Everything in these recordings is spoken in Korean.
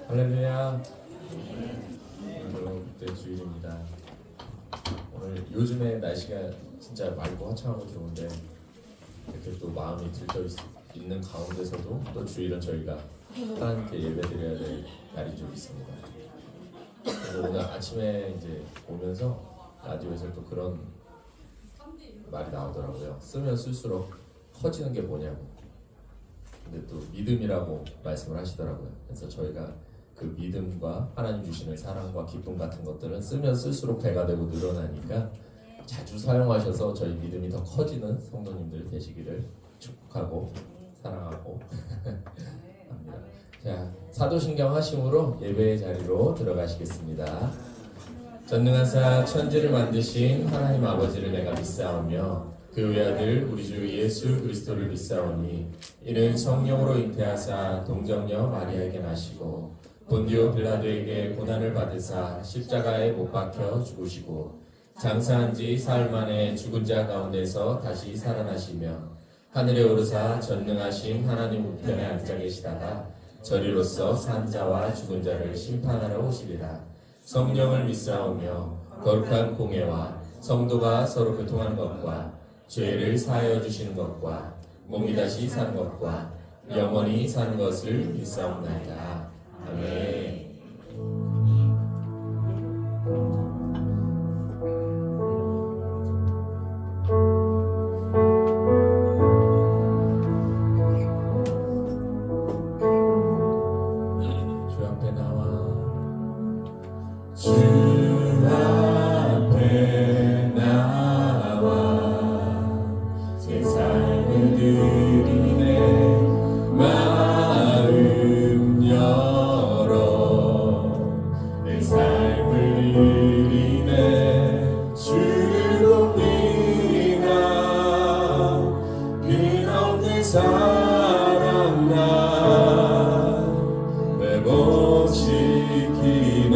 할렐루야. 오늘 그때 주일입니다. 오늘 요즘에 날씨가 진짜 맑고 화창하고 좋은데 이렇게 또 마음이 들떠 있는 가운데서도 또 주일은 저희가 하나님께 예배드려야 될 날이 좀 있습니다. 그래서 오늘 아침에 이제 오면서 라디오에서 또 그런 말이 나오더라고요. 쓰면 쓸수록 커지는 게 뭐냐고. 근데 또 믿음이라고 말씀을 하시더라고요. 그래서 저희가 그 믿음과 하나님 주시는 사랑과 기쁨 같은 것들은 쓰면 쓸수록 배가 되고 늘어나니까 자주 사용하셔서 저희 믿음이 더 커지는 성도님들 되시기를 축복하고 사랑하고 합니다. 자, 사도신경 하심으로 예배의 자리로 들어가시겠습니다. 전능하사 천지를 만드신 하나님 아버지를 내가 믿사오며 그 외아들 우리 주 예수 그리스도를 믿사오니 이는 성령으로 잉태하사 동정녀 마리아에게 나시고 본디오 빌라도에게 고난을 받으사 십자가에 못 박혀 죽으시고 장사한 지 사흘 만에 죽은 자 가운데서 다시 살아나시며 하늘에 오르사 전능하신 하나님 우편에 앉아 계시다가 저리로서 산 자와 죽은 자를 심판하러 오시리라. 성령을 믿사오며 거룩한 공예와 성도가 서로 교통하는 것과 죄를 사하여 주시는 것과 몸이 다시 사는 것과 영원히 사는 것을 믿사옵나이다. 아멘. 주 앞에 나와 주 앞에 나와 제 삶을 드리네 마음 열어 내 삶을 드리네 주를 높이나 끝없는 사랑 나 매복 지키네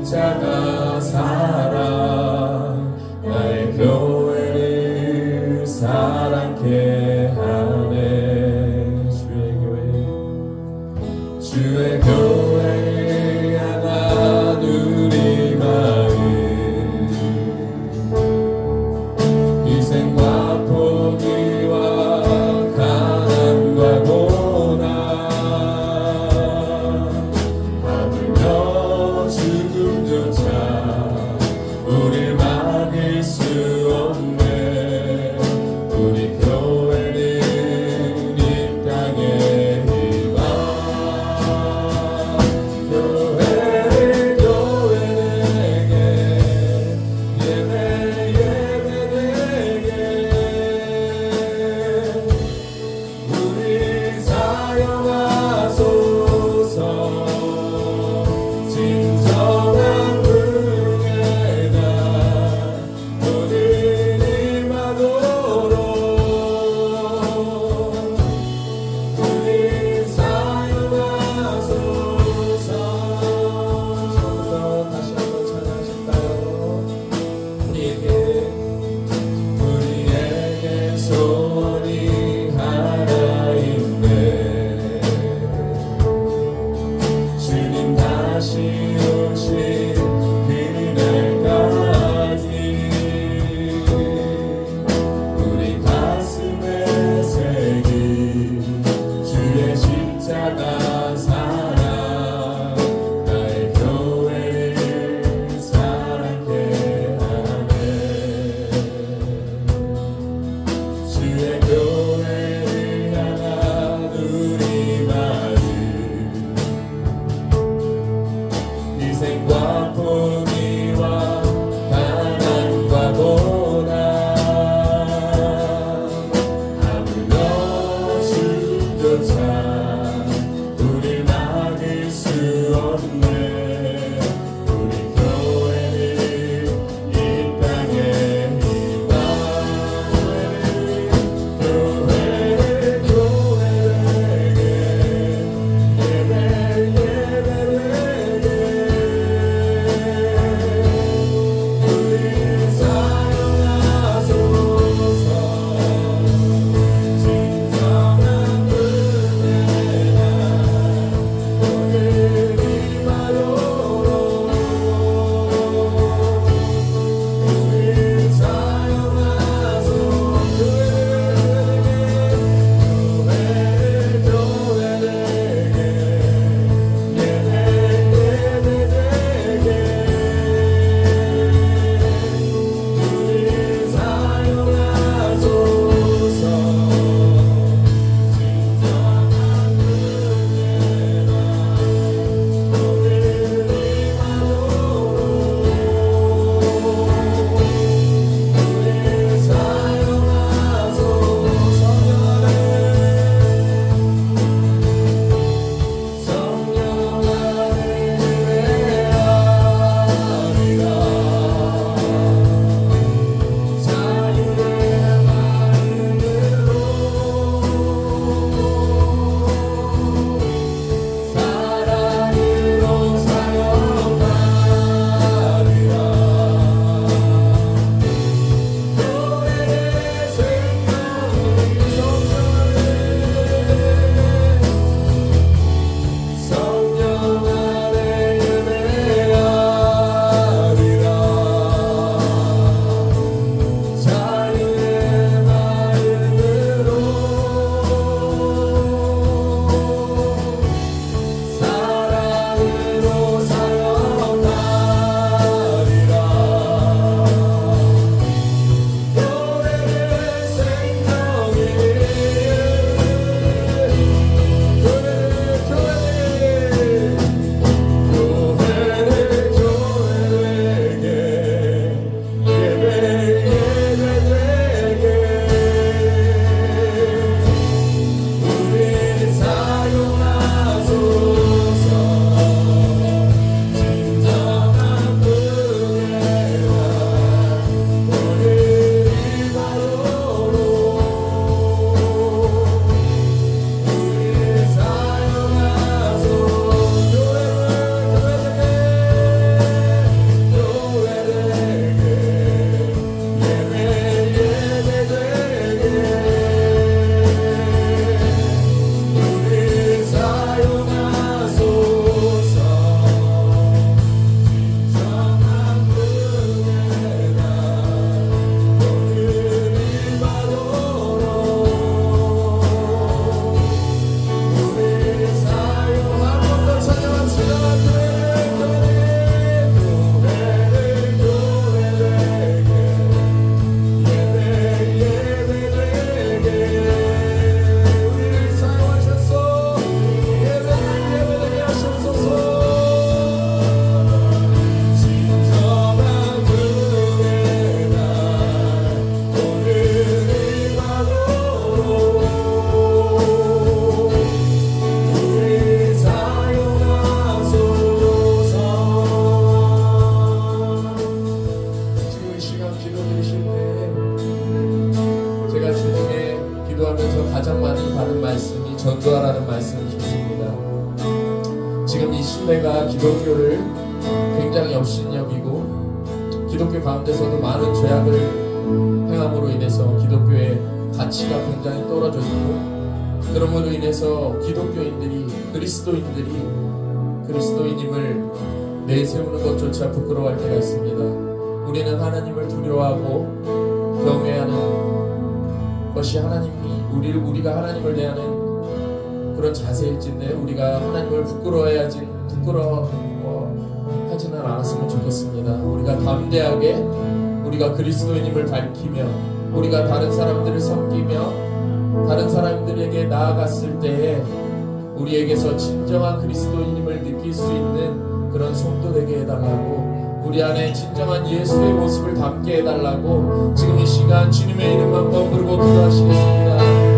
십자가 사랑 나의 교회를 사랑케 하네. 주의 교회를 향한 우리 마음 희생과 포기와 가난과 고난 하물며 죽음조차 우릴 막을 수 없네. 우리 교회는 이 땅의 희망. 교회에게 예배 되게 우리 사용하소서. 진정한 은혜가 오늘 임하도록 우리 사용하소서. 처음부터 다시 한번 찬양하실까요? 우리에게 소원이 하나 있네. 주님 다시 오실 그날까지 우리 가슴에 새긴 주의 십자가 사랑 나의 교회를 사랑케 하네. 주의 교회를 향한 우리 마음 희생과 포기와 가난과 고난 하물며 죽음조차 우릴 막을 수 없네. 우리 교회는 이 땅의 희망. 교회에게 예배 우리 사용하소서. 진정한 은혜가 오늘 임하도록 우리가 기독교를 굉장히 업신여기고 기독교 가운데서도 많은 죄악을 행함으로 인해서 기독교의 가치가 굉장히 떨어져 있고, 그러므로 인해서 기독교인들이 그리스도인임을 내세우는 것조차 부끄러워할 때가 있습니다. 우리는 하나님을 두려워하고 경외하는 것이 우리가 하나님을 대하는 그런 자세일진데, 우리가 하나님을 부끄러워하지는 않았으면 좋겠습니다. 우리가 담대하게 우리가 그리스도인임을 밝히며 우리가 다른 사람들을 섬기며 다른 사람들에게 나아갔을 때에 우리에게서 진정한 그리스도인임을 느낄 수 있는 그런 성도 되게 해달라고, 우리 안에 진정한 예수의 모습을 담게 해달라고 지금 이 시간 주님의 이름 한번 부르고 기도하시겠습니다.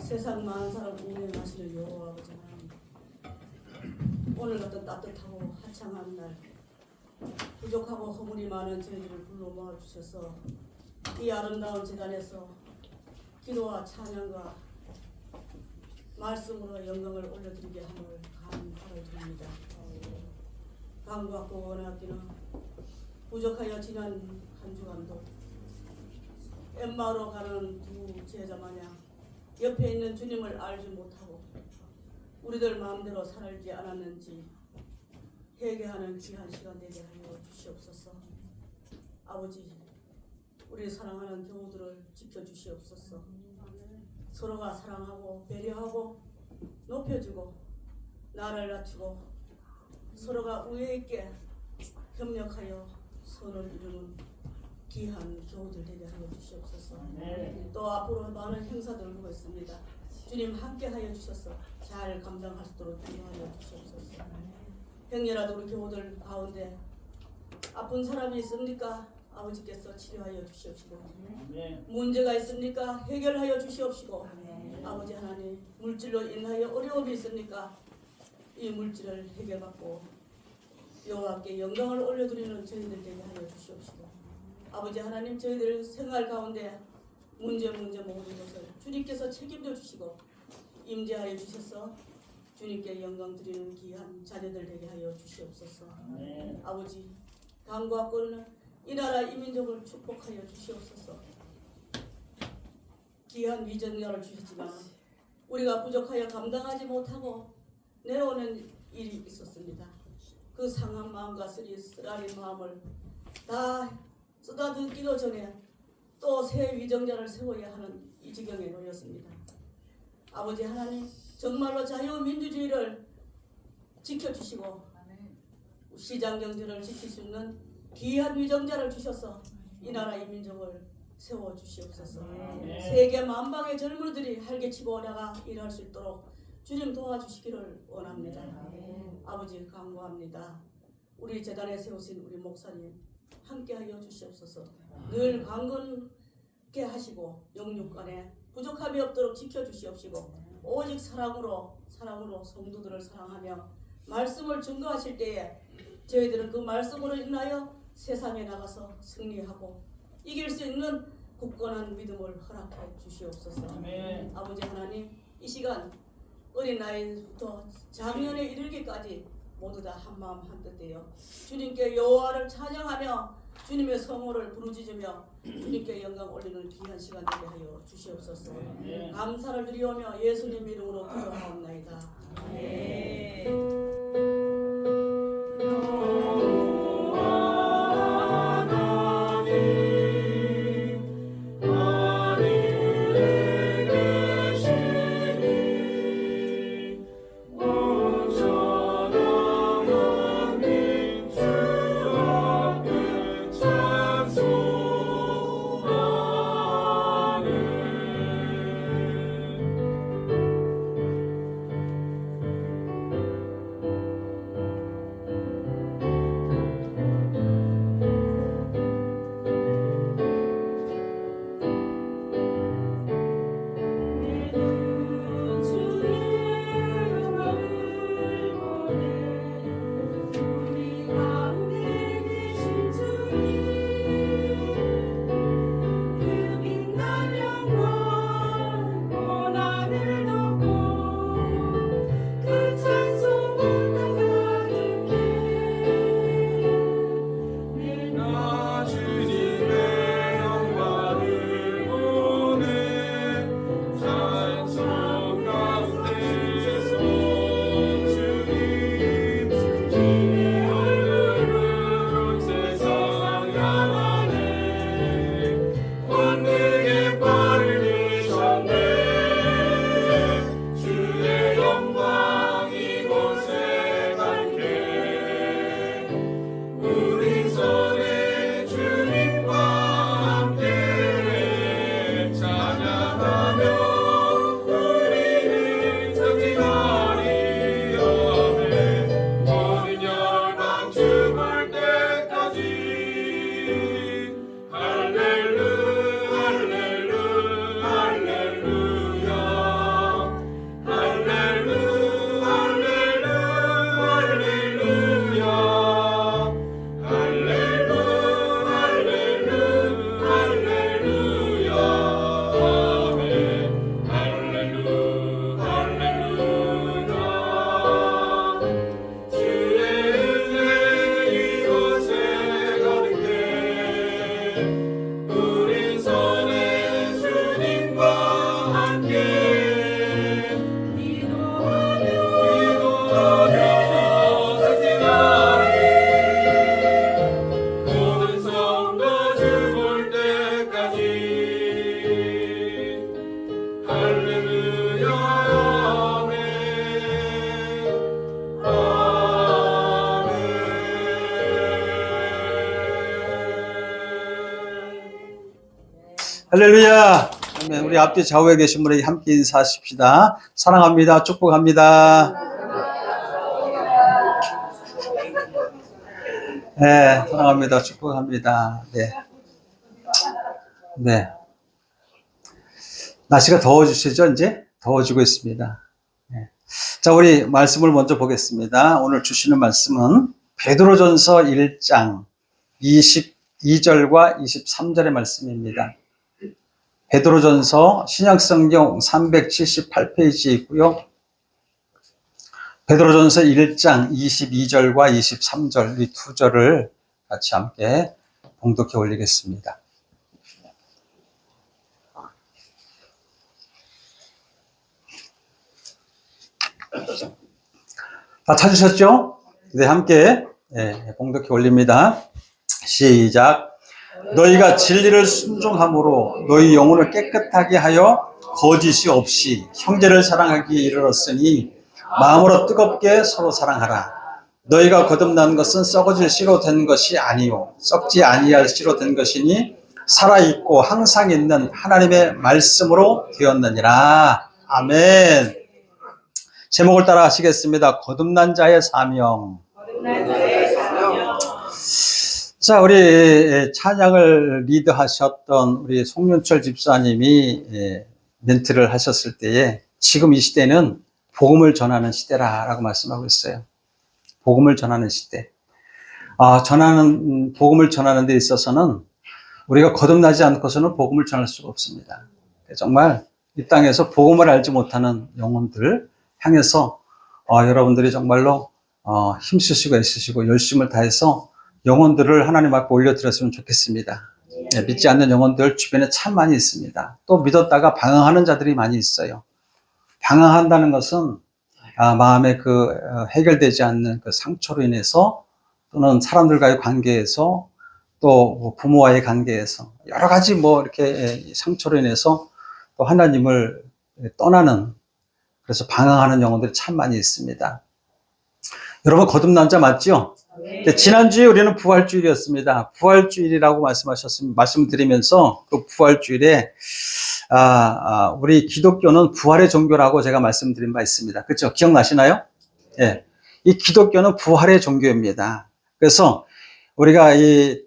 세상 많은 사람 운행하시는 여호와 아버지 하나님, 오늘 같은 따뜻하고 화창한 날 부족하고 허물이 많은 저희들을 불러 모아주셔서 이 아름다운 재단에서 기도와 찬양과 말씀으로 영광을 올려드리게 함을 감사를 드립니다. 간구하고 원하기는 부족하여 지난 한 주간도 엠마오로 가는 두 제자 마냥 옆에 있는 주님을 알지 못하고 우리들 마음대로 살지 않았는지 회개하는 귀한 시간 되게 하여 주시옵소서. 아버지, 우리 사랑하는 교우들을 지켜주시옵소서. 서로가 사랑하고 배려하고 높여주고 나를 낮추고 서로가 우애 있게 협력하여 선을 이루는 귀한 교우들 되게 하여 주시옵소서. 또 앞으로 많은 행사들 오고 있습니다. 주님 함께 하여 주셔서 잘 감당할 수 있도록 인도하여 주시옵소서. 행여라도 우리 교우들 가운데 아픈 사람이 있습니까? 아버지께서 치료하여 주시옵시고, 문제가 있습니까? 해결하여 주시옵시고, 아버지 하나님, 물질로 인하여 어려움이 있습니까? 이 물질을 해결받고 여호와께 영광을 올려드리는 저희들 되게 하여 주시옵시고, 아버지 하나님, 저희들 생활 가운데 문제 모든 것을 주님께서 책임져 주시고 임재하여 주셔서 주님께 영광 드리는 귀한 자녀들 되게 하여 주시옵소서. 아버지, 간구하고는 이 나라 이 민족을 축복하여 주시옵소서. 귀한 위정자를 주셨지만 우리가 부족하여 감당하지 못하고 내려오는 일이 있었습니다. 그 상한 마음과 쓰라린 마음을 다 쏟아듣기도 전에 또 새 위정자를 세워야 하는 이 지경에 놓였습니다. 아버지 하나님, 정말로 자유민주주의를 지켜주시고 시장 경제를 지킬 수 있는 귀한 위정자를 주셔서 이 나라 이 민족을 세워주시옵소서. 세계 만방의 젊은이들이 활개치고 나가 일할 수 있도록 주님 도와주시기를 원합니다. 아버지 간구합니다. 우리 재단에 세우신 우리 목사님 함께하여 주시옵소서. 늘 강건케 하시고 영육간에 부족함이 없도록 지켜주시옵시고 오직 사랑으로 성도들을 사랑하며 말씀을 증거하실 때에 저희들은 그 말씀으로 인하여 세상에 나가서 승리하고 이길 수 있는 굳건한 믿음을 허락해 주시옵소서. 아버지 하나님, 이 시간 어린 나이부터 장년에 이르기까지 모두 다 한마음 한뜻 되어 주님께 여호와를 찬양하며 주님의 성호를 부르짖으며 주님께 영광 올리는 귀한 시간 되게 하여 주시옵소서. 감사를 드리오며 예수님 이름으로 기도하옵나이다. 할렐루야. 아멘. 우리 앞뒤 좌우에 계신 분이 함께 인사하십시다. 사랑합니다. 축복합니다. 네, 사랑합니다. 축복합니다. 네. 네. 날씨가 더워지시죠? 이제 더워지고 있습니다. 네. 자, 우리 말씀을 먼저 보겠습니다. 오늘 주시는 말씀은 베드로전서 1장 22절과 23절의 말씀입니다. 베드로전서 신약성경 378페이지에 있고요. 베드로전서 1장 22절과 23절 이 두 절을 같이 함께 봉독해 올리겠습니다. 다 찾으셨죠? 네, 함께 봉독해 올립니다. 시작. 너희가 진리를 순종함으로 너희 영혼을 깨끗하게 하여 거짓이 없이 형제를 사랑하기에 이르렀으니 마음으로 뜨겁게 서로 사랑하라. 너희가 거듭난 것은 썩어질 씨로 된 것이 아니요 썩지 아니할 씨로 된 것이니 살아있고 항상 있는 하나님의 말씀으로 되었느니라. 아멘. 제목을 따라 하시겠습니다. 거듭난 자의 사명. 자, 우리 찬양을 리드하셨던 우리 송윤철 집사님이 멘트를 하셨을 때에 지금 이 시대는 복음을 전하는 시대라고 말씀하고 있어요. 복음을 전하는 시대. 복음을 전하는 데 있어서는 우리가 거듭나지 않고서는 복음을 전할 수가 없습니다. 정말 이 땅에서 복음을 알지 못하는 영혼들 향해서 여러분들이 정말로 힘쓰시고 애쓰시고 열심을 다해서 영혼들을 하나님 앞에 올려드렸으면 좋겠습니다. 믿지 않는 영혼들 주변에 참 많이 있습니다. 또 믿었다가 방황하는 자들이 많이 있어요. 방황한다는 것은 마음에 해결되지 않는 그 상처로 인해서 또는 사람들과의 관계에서 또 부모와의 관계에서 여러 가지 이렇게 상처로 인해서 또 하나님을 떠나는 그래서 방황하는 영혼들이 참 많이 있습니다. 여러분 거듭난 자 맞죠? 네. 지난주에 우리는 부활주일이었습니다. 부활주일이라고 말씀드리면서 그 부활주일에 우리 기독교는 부활의 종교라고 제가 말씀드린 바 있습니다. 그렇죠? 기억나시나요? 예. 이 기독교는 부활의 종교입니다. 그래서 우리가 이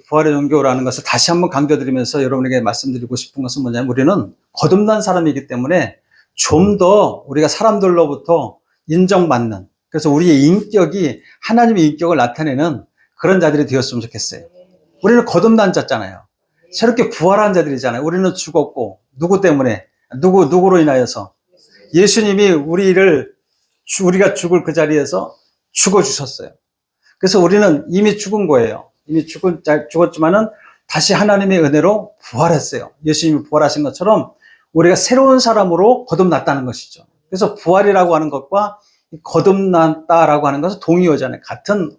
부활의 종교라는 것을 다시 한번 강조드리면서 여러분에게 말씀드리고 싶은 것은 뭐냐면 우리는 거듭난 사람이기 때문에 좀 더 우리가 사람들로부터 인정받는 그래서 우리의 인격이 하나님의 인격을 나타내는 그런 자들이 되었으면 좋겠어요. 우리는 거듭난 자잖아요. 새롭게 부활한 자들이잖아요. 우리는 죽었고 누구 때문에? 누구로 인하여서? 예수님이 우리가 죽을 그 자리에서 죽어주셨어요. 그래서 우리는 이미 죽은 거예요. 이미 죽었지만은 다시 하나님의 은혜로 부활했어요. 예수님이 부활하신 것처럼 우리가 새로운 사람으로 거듭났다는 것이죠. 그래서 부활이라고 하는 것과 거듭났다라고 하는 것은 동의어잖아요. 같은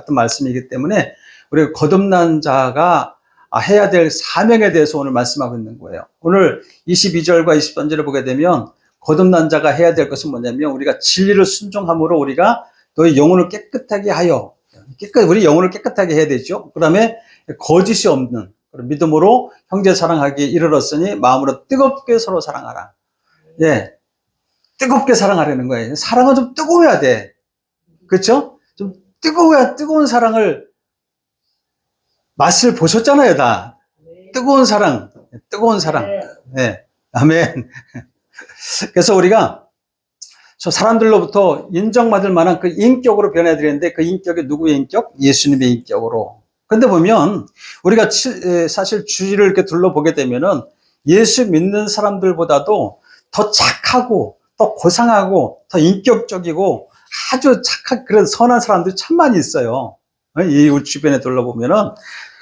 말씀이기 때문에 우리가 거듭난 자가 해야 될 사명에 대해서 오늘 말씀하고 있는 거예요. 오늘 22절과 23절을 보게 되면 거듭난 자가 해야 될 것은 뭐냐면 우리가 진리를 순종함으로 우리가 너희 영혼을 깨끗하게 하여 우리 영혼을 깨끗하게 해야 되죠. 그 다음에 거짓이 없는 믿음으로 형제 사랑하기에 이르렀으니 마음으로 뜨겁게 서로 사랑하라. 예. 뜨겁게 사랑하려는 거예요. 사랑은 좀 뜨거워야 돼. 그렇죠? 좀 뜨거운 사랑을 맛을 보셨잖아요, 다. 뜨거운 사랑. 네. 아멘. 그래서 우리가 사람들로부터 인정받을 만한 그 인격으로 변해드리는데 그 인격이 누구의 인격? 예수님의 인격으로. 근데 보면 우리가 사실 주위를 이렇게 둘러보게 되면은 예수 믿는 사람들보다도 더 착하고 더 고상하고 더 인격적이고 아주 착한 그런 선한 사람들이 참 많이 있어요. 우리 주변에 둘러보면은.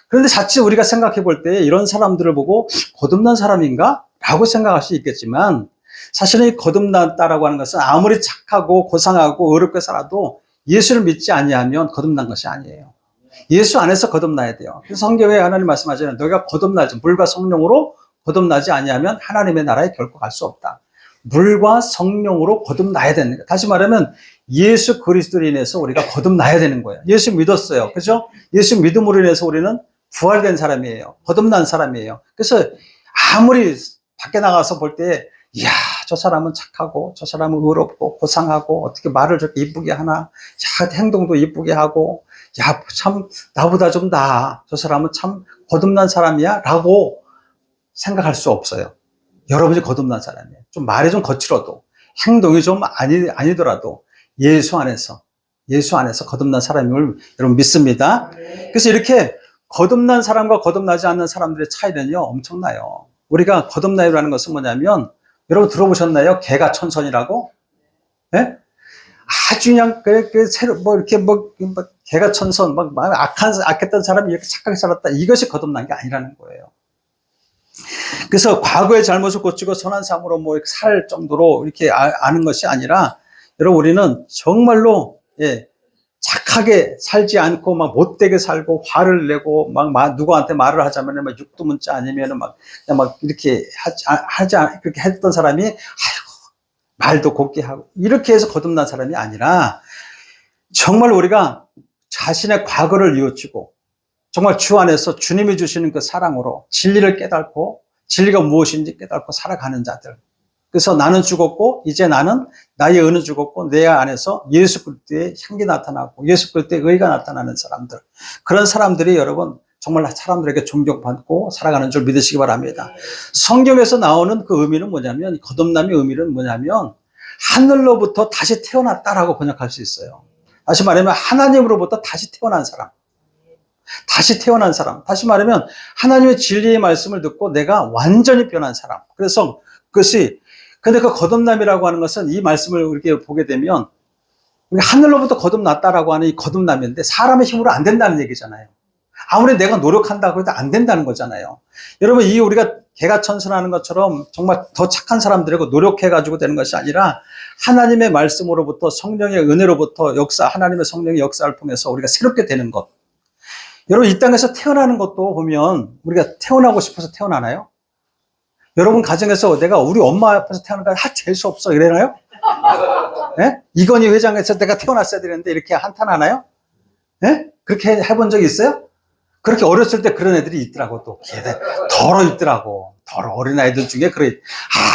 그런데 자칫 우리가 생각해 볼 때 이런 사람들을 보고 거듭난 사람인가? 라고 생각할 수 있겠지만 사실은 이 거듭났다라고 하는 것은 아무리 착하고 고상하고 어렵게 살아도 예수를 믿지 아니하면 거듭난 것이 아니에요. 예수 안에서 거듭나야 돼요. 그래서 성경에 하나님 말씀하시잖아요. 너희가 거듭나지 물과 성령으로 거듭나지 아니하면 하나님의 나라에 결코 갈 수 없다. 물과 성령으로 거듭나야 되는 거예요. 다시 말하면 예수 그리스도로 인해서 우리가 거듭나야 되는 거예요. 예수 믿었어요. 그죠? 예수 믿음으로 인해서 우리는 부활된 사람이에요. 거듭난 사람이에요. 그래서 아무리 밖에 나가서 볼 때 이야 저 사람은 착하고 저 사람은 의롭고 고상하고 어떻게 말을 저렇게 이쁘게 하나 야 행동도 이쁘게 하고 야 참 나보다 좀 나아 저 사람은 참 거듭난 사람이야 라고 생각할 수 없어요. 여러분이 거듭난 사람이에요. 좀 말이 좀 거칠어도 행동이 좀 아니더라도 예수 안에서 거듭난 사람임을 여러분 믿습니다. 그래서 이렇게 거듭난 사람과 거듭나지 않는 사람들의 차이는요 엄청나요. 우리가 거듭나요라는 것은 뭐냐면 여러분 들어보셨나요? 개가천선이라고? 예? 아주 그냥 개가천선 마음에 악했던 사람이 이렇게 착하게 살았다. 이것이 거듭난 게 아니라는 거예요. 그래서 과거의 잘못을 고치고 선한 삶으로 살 정도로 이렇게 아는 것이 아니라 여러분, 우리는 정말로, 예, 착하게 살지 않고 막 못되게 살고 화를 내고 막 누구한테 말을 하자면 막 육두문자 아니면은 막 그냥 막 이렇게 그렇게 했던 사람이 아이고 말도 곱게 하고 이렇게 해서 거듭난 사람이 아니라 정말 우리가 자신의 과거를 뉘우치고 정말 주 안에서 주님이 주시는 그 사랑으로 진리를 깨닫고 진리가 무엇인지 깨닫고 살아가는 자들. 그래서 나는 죽었고 이제 나는 나의 의는 죽었고 내 안에서 예수 그리스도의 향기 나타나고 예수 그리스도의 의가 나타나는 사람들. 그런 사람들이 여러분 정말 사람들에게 존경받고 살아가는 줄 믿으시기 바랍니다. 성경에서 나오는 그 의미는 뭐냐면 거듭남의 의미는 뭐냐면 하늘로부터 다시 태어났다라고 번역할 수 있어요. 다시 말하면 하나님으로부터 다시 태어난 사람. 다시 태어난 사람. 다시 말하면 하나님의 진리의 말씀을 듣고 내가 완전히 변한 사람. 그래서 그것이 근데 그 거듭남이라고 하는 것은 이 말씀을 이렇게 보게 되면 하늘로부터 거듭났다라고 하는 이 거듭남인데 사람의 힘으로 안 된다는 얘기잖아요. 아무리 내가 노력한다고 해도 안 된다는 거잖아요. 여러분 이 우리가 개가천선하는 것처럼 정말 더 착한 사람들이고 노력해가지고 되는 것이 아니라 하나님의 말씀으로부터 성령의 은혜로부터 하나님의 성령의 역사를 통해서 우리가 새롭게 되는 것. 여러분 이 땅에서 태어나는 것도 보면 우리가 태어나고 싶어서 태어나나요? 여러분 가정에서 내가 우리 엄마 앞에서 태어나니까 재수 없어 이러나요? 예? 이건희 회장에서 내가 태어났어야 되는데 이렇게 한탄하나요? 예? 그렇게 해본 적이 있어요? 그렇게 어렸을 때 그런 애들이 있더라고 또 더러 있더라고. 더러 어린아이들 중에 그래.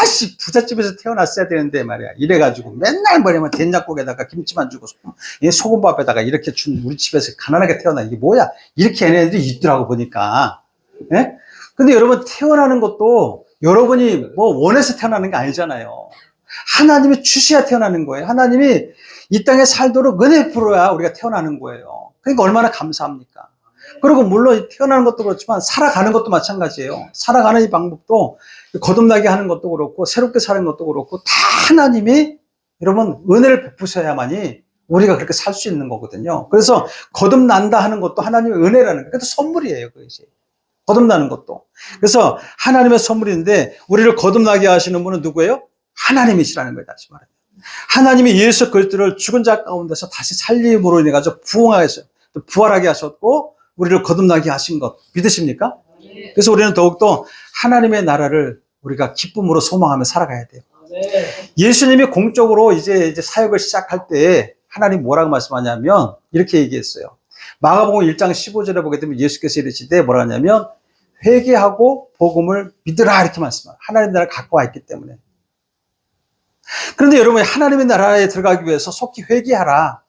아씨 부잣집에서 태어났어야 되는데 말이야. 이래가지고 맨날 뭐냐면 된장국에다가 김치만 주고 소금밥에다가 이렇게 준 우리 집에서 가난하게 태어나 이게 뭐야? 이렇게 애들이 있더라고 보니까. 예? 근데 여러분 태어나는 것도 여러분이 뭐 원해서 태어나는 게 아니잖아요. 하나님이 주셔야 태어나는 거예요. 하나님이 이 땅에 살도록 은혜 풀어야 우리가 태어나는 거예요. 그러니까 얼마나 감사합니까? 그리고 물론 태어나는 것도 그렇지만 살아가는 것도 마찬가지예요. 살아가는 이 방법도 거듭나게 하는 것도 그렇고 새롭게 사는 것도 그렇고 다 하나님이 여러분 은혜를 베푸셔야만이 우리가 그렇게 살 수 있는 거거든요. 그래서 거듭난다 하는 것도 하나님의 은혜라는 거예요. 그것도 선물이에요. 그것이. 거듭나는 것도. 그래서 하나님의 선물인데 우리를 거듭나게 하시는 분은 누구예요? 하나님이시라는 거예요. 다시 말하면. 하나님이 예수 그리스도를 죽은 자 가운데서 다시 살림으로 인해 가지고 부활하게 하셨고 우리를 거듭나게 하신 것 믿으십니까? 그래서 우리는 더욱더 하나님의 나라를 우리가 기쁨으로 소망하며 살아가야 돼요. 예수님이 공적으로 이제 사역을 시작할 때 하나님 뭐라고 말씀하냐면 이렇게 얘기했어요. 마가복음 1장 15절에 보게 되면 예수께서 이르시되 뭐라 하냐면 회개하고 복음을 믿으라 이렇게 말씀합니다. 하나님의 나라를 갖고 와 있기 때문에. 그런데 여러분 하나님의 나라에 들어가기 위해서 속히 회개하라.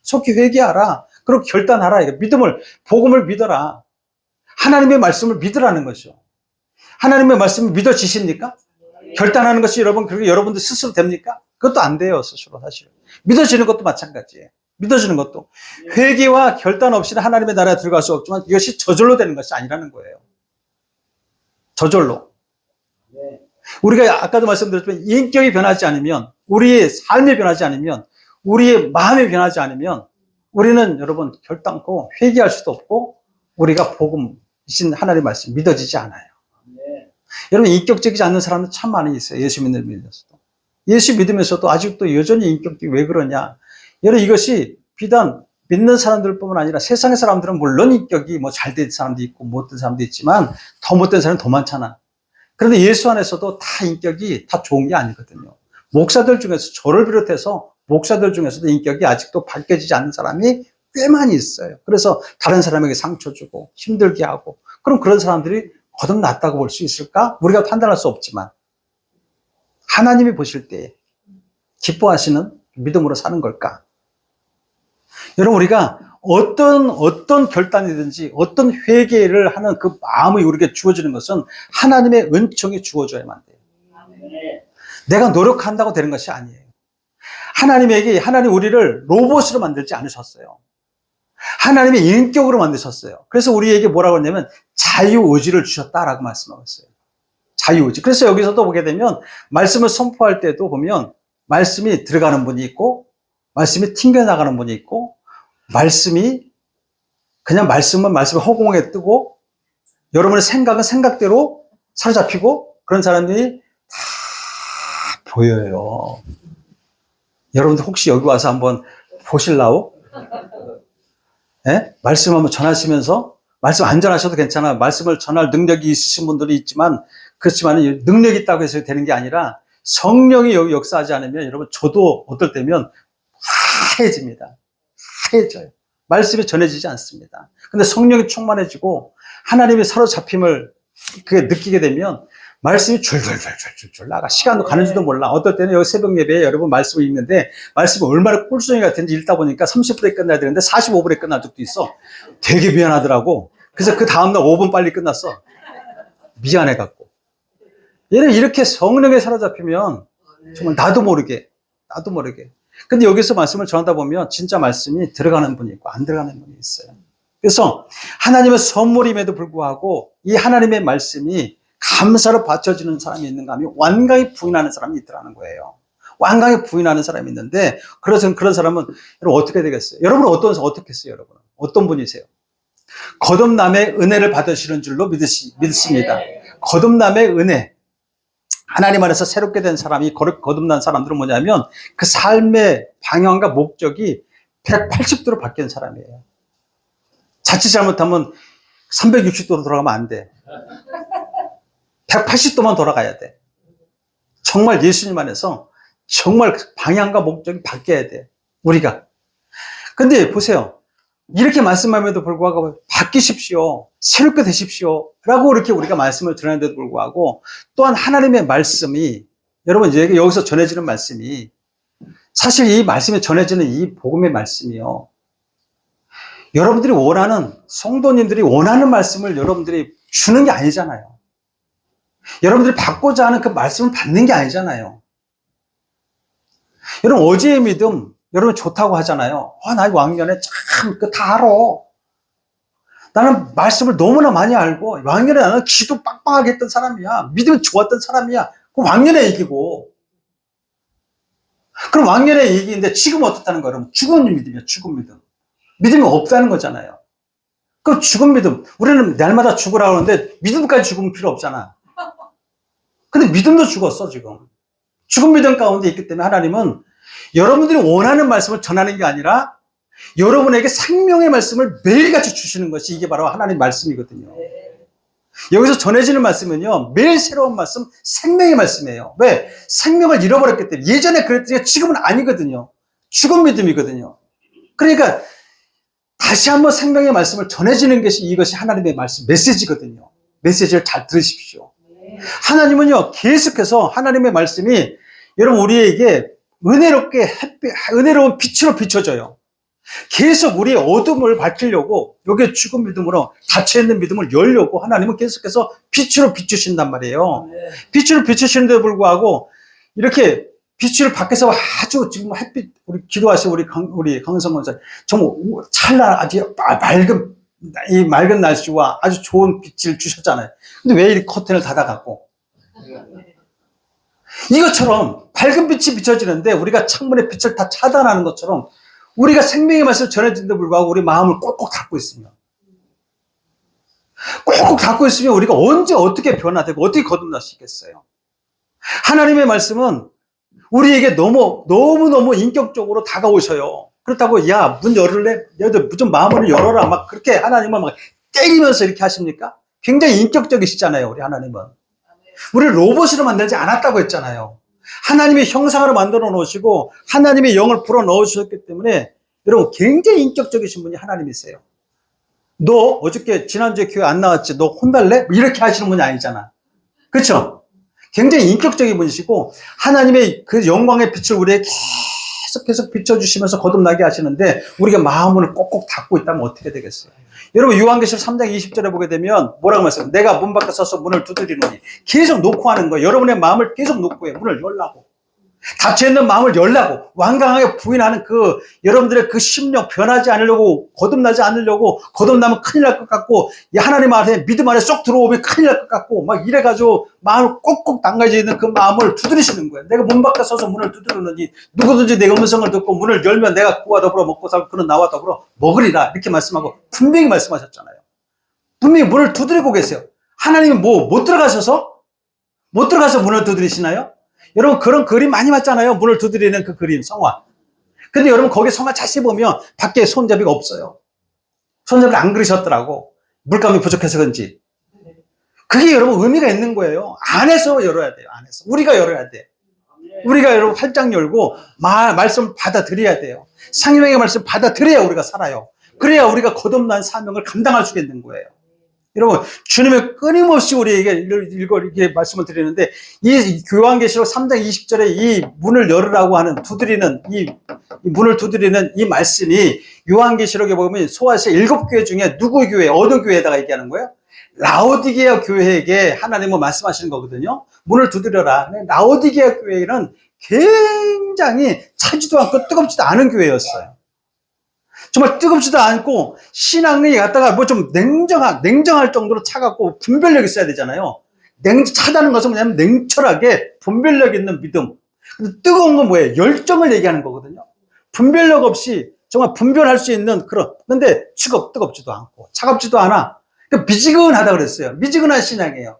속히 회개하라. 그리고 결단하라. 믿음을 복음을 믿어라. 하나님의 말씀을 믿으라는 것이죠. 하나님의 말씀을 믿어지십니까? 결단하는 것이 여러분 그리고 여러분들 스스로 됩니까? 그것도 안 돼요. 스스로 사실. 믿어지는 것도 마찬가지예요. 믿어지는 것도. 회개와 결단 없이는 하나님의 나라에 들어갈 수 없지만 이것이 저절로 되는 것이 아니라는 거예요. 저절로. 우리가 아까도 말씀드렸지만 인격이 변하지 않으면 우리의 삶이 변하지 않으면 우리의 마음이 변하지 않으면 우리는 여러분 결단코 회개할 수도 없고 우리가 복음이신 하나님의 말씀 믿어지지 않아요. 여러분 인격적이지 않는 사람들 참 많이 있어요. 예수 믿으면서도. 예수 믿으면서도 아직도 여전히 인격이 왜 그러냐. 여러분 이것이 비단 믿는 사람들뿐만 아니라 세상의 사람들은 물론 인격이 뭐 잘된 사람도 있고 못된 사람도 있지만 더 못된 사람이 더 많잖아. 그런데 예수 안에서도 다 인격이 다 좋은 게 아니거든요. 목사들 중에서 저를 비롯해서 목사들 중에서도 인격이 아직도 밝혀지지 않는 사람이 꽤 많이 있어요. 그래서 다른 사람에게 상처 주고 힘들게 하고 그럼 그런 사람들이 거듭났다고 볼 수 있을까? 우리가 판단할 수 없지만 하나님이 보실 때 기뻐하시는 믿음으로 사는 걸까? 여러분 우리가 어떤 결단이든지 어떤 회개를 하는 그 마음이 우리에게 주어지는 것은 하나님의 은총이 주어져야만 돼요. 내가 노력한다고 되는 것이 아니에요. 하나님 우리를 로봇으로 만들지 않으셨어요. 하나님의 인격으로 만드셨어요. 그래서 우리에게 뭐라고 했냐면 자유의지를 주셨다라고 말씀하고 있어요. 자유의지. 그래서 여기서도 보게 되면 말씀을 선포할 때도 보면 말씀이 들어가는 분이 있고 말씀이 튕겨나가는 분이 있고 말씀이 그냥 말씀은 허공에 뜨고 여러분의 생각은 생각대로 사로잡히고 그런 사람들이 다 보여요. 여러분들 혹시 여기 와서 한번 보실라고? 예? 말씀 한번 전하시면서, 말씀 안 전하셔도 괜찮아. 말씀을 전할 능력이 있으신 분들이 있지만, 그렇지만 능력이 있다고 해서 되는 게 아니라 성령이 여기 역사하지 않으면 여러분 저도 어떨 때면 하얘집니다. 하얘져요. 말씀이 전해지지 않습니다. 근데 성령이 충만해지고 하나님의 사로잡힘을 그게 느끼게 되면 말씀이 줄줄줄줄줄 나가. 시간도 가는지도 몰라. 어떨 때는 여기 새벽 예배에 여러분 말씀을 읽는데 말씀이 얼마나 꿀송이 같은지 읽다 보니까 30분에 끝나야 되는데 45분에 끝날 적도 있어. 되게 미안하더라고. 그래서 그 다음날 5분 빨리 끝났어. 미안해갖고. 얘는 이렇게 성령에 사로잡히면 정말 나도 모르게. 근데 여기서 말씀을 전하다 보면 진짜 말씀이 들어가는 분이 있고 안 들어가는 분이 있어요. 그래서 하나님의 선물임에도 불구하고 이 하나님의 말씀이 감사로 받쳐지는 사람이 있는가 하면 완강히 부인하는 사람이 있더라는 거예요. 완강히 부인하는 사람이 있는데 그런 사람은 여러분 어떻게 되겠어요? 여러분은 어떻게 했어요? 여러분 어떤 분이세요? 거듭남의 은혜를 받으시는 줄로 믿습니다. 거듭남의 은혜. 하나님 안에서 새롭게 된 사람이 거듭난 사람들은 뭐냐면 그 삶의 방향과 목적이 180도로 바뀐 사람이에요. 자칫 잘못하면 360도로 돌아가면 안 돼. 180도만 돌아가야 돼. 정말 예수님 안에서 정말 방향과 목적이 바뀌어야 돼. 우리가. 근데 보세요. 이렇게 말씀함에도 불구하고 바뀌십시오. 새롭게 되십시오. 라고 이렇게 우리가 말씀을 드리는데도 불구하고 또한 하나님의 말씀이 여러분 이제 여기서 전해지는 말씀이 사실 이 말씀이 전해지는 이 복음의 말씀이요. 여러분들이 원하는 성도님들이 원하는 말씀을 여러분들이 주는 게 아니잖아요. 여러분들이 받고자 하는 그 말씀을 받는 게 아니잖아요. 여러분 어제의 믿음 여러분 좋다고 하잖아요. 나 왕년에 참 다 알아. 나는 말씀을 너무나 많이 알고 왕년에 나는 기도 빡빡하게 했던 사람이야. 믿음이 좋았던 사람이야. 그 왕년의 얘기고. 그럼 왕년의 얘기인데 지금 어떻다는 거예요? 죽은 믿음이야. 죽은 믿음. 믿음이 없다는 거잖아요. 그럼 죽은 믿음. 우리는 날마다 죽으라고 하는데 믿음까지 죽으면 필요 없잖아. 근데 믿음도 죽었어 지금. 죽은 믿음 가운데 있기 때문에 하나님은 여러분들이 원하는 말씀을 전하는 게 아니라 여러분에게 생명의 말씀을 매일같이 주시는 것이 이게 바로 하나님 말씀이거든요. 여기서 전해지는 말씀은요 매일 새로운 말씀, 생명의 말씀이에요. 왜? 생명을 잃어버렸기 때문에. 예전에 그랬더니 지금은 아니거든요. 죽은 믿음이거든요. 그러니까 다시 한번 생명의 말씀을 전해지는 것이 이것이 하나님의 말씀 메시지거든요. 메시지를 잘 들으십시오. 하나님은요 계속해서 하나님의 말씀이 여러분 우리에게 은혜로운 빛으로 비춰져요. 계속 우리의 어둠을 밝히려고 여기에 죽은 믿음으로 닫혀있는 믿음을 열려고 하나님은 계속해서 빛으로 비추신단 말이에요. 빛으로 비추시는데도 불구하고 이렇게 빛을 밖에서 아주 지금 햇빛 우리 기도하신 우리 강성 권사 정말 찰나 아주 맑은 날씨와 아주 좋은 빛을 주셨잖아요. 근데 왜 이 커튼을 닫아갖고 이것처럼 밝은 빛이 비춰지는데 우리가 창문의 빛을 다 차단하는 것처럼 우리가 생명의 말씀을 전해주는데 불구하고 우리 마음을 꼭꼭 닫고 있으면 우리가 언제 어떻게 변화되고 어떻게 거듭날 수 있겠어요? 하나님의 말씀은 우리에게 너무너무 인격적으로 다가오셔요. 그렇다고 야 문 열을래? 너희들 좀 마음을 열어라 막 그렇게 하나님은 막 때리면서 이렇게 하십니까? 굉장히 인격적이시잖아요. 우리 하나님은. 우리를 로봇으로 만들지 않았다고 했잖아요. 하나님의 형상으로 만들어 놓으시고 하나님의 영을 불어 넣으셨기 때문에 여러분 굉장히 인격적이신 분이 하나님이세요. 너 어저께 지난주에 교회 안 나왔지? 너 혼날래? 이렇게 하시는 분이 아니잖아. 그렇죠? 굉장히 인격적인 분이시고 하나님의 그 영광의 빛을 우리에게 계속 비춰주시면서 거듭나게 하시는데 우리가 마음을 꼭꼭 닫고 있다면 어떻게 되겠어요? 여러분 요한계시록 3장 20절에 보게 되면 뭐라고 말씀해요? 내가 문 밖에 서서 문을 두드리노니 계속 놓고 하는 거예요. 여러분의 마음을 계속 놓고 해요. 문을 열라고. 닫혀있는 마음을 열라고 완강하게 부인하는 여러분들의 그 심령 변하지 않으려고 거듭나지 않으려고 거듭나면 큰일 날 것 같고 하나님 안에 믿음 안에 쏙 들어오면 큰일 날 것 같고 막 이래가지고 마음을 꼭꼭 담가져 있는 그 마음을 두드리시는 거예요. 내가 문 밖에 서서 문을 두드리느니 누구든지 내 음성을 듣고 문을 열면 내가 그와 더불어 먹고 살고 그는 나와 더불어 먹으리라 이렇게 말씀하고 분명히 말씀하셨잖아요. 분명히 문을 두드리고 계세요. 하나님은 못 들어가서 문을 두드리시나요? 여러분 그런 그림 많이 봤잖아요. 문을 두드리는 그 그림, 성화. 근데 여러분 거기 성화 자세히 보면 밖에 손잡이가 없어요. 손잡이를 안 그리셨더라고. 물감이 부족해서 그런지. 그게 여러분 의미가 있는 거예요. 안에서 열어야 돼요. 안에서. 우리가 열어야 돼. 우리가 여러분 활짝 열고 말씀 받아들여야 돼요. 상임에게 말씀 받아들여야 우리가 살아요. 그래야 우리가 거듭난 사명을 감당할 수 있는 거예요. 여러분, 주님의 끊임없이 우리에게 이렇게 말씀을 드리는데, 이 요한계시록 3장 20절에 이 문을 열으라고 하는, 두드리는, 이 문을 두드리는 이 말씀이 요한계시록에 보면 소아시아 7교회 중에 누구 교회, 어느 교회에다가 얘기하는 거예요? 라오디게아 교회에게 하나님은 말씀하시는 거거든요. 문을 두드려라. 라오디게아 교회는 굉장히 차지도 않고 뜨겁지도 않은 교회였어요. 정말 뜨겁지도 않고 신앙이 갖다가 뭐 좀 냉정할 정도로 차갑고 분별력이 있어야 되잖아요. 차다는 것은 뭐냐면 냉철하게 분별력 있는 믿음. 근데 뜨거운 건 뭐예요? 열정을 얘기하는 거거든요. 분별력 없이 정말 분별할 수 있는 그런, 근데 뜨겁지도 않고 차갑지도 않아. 그러니까 미지근하다 그랬어요. 미지근한 신앙이에요.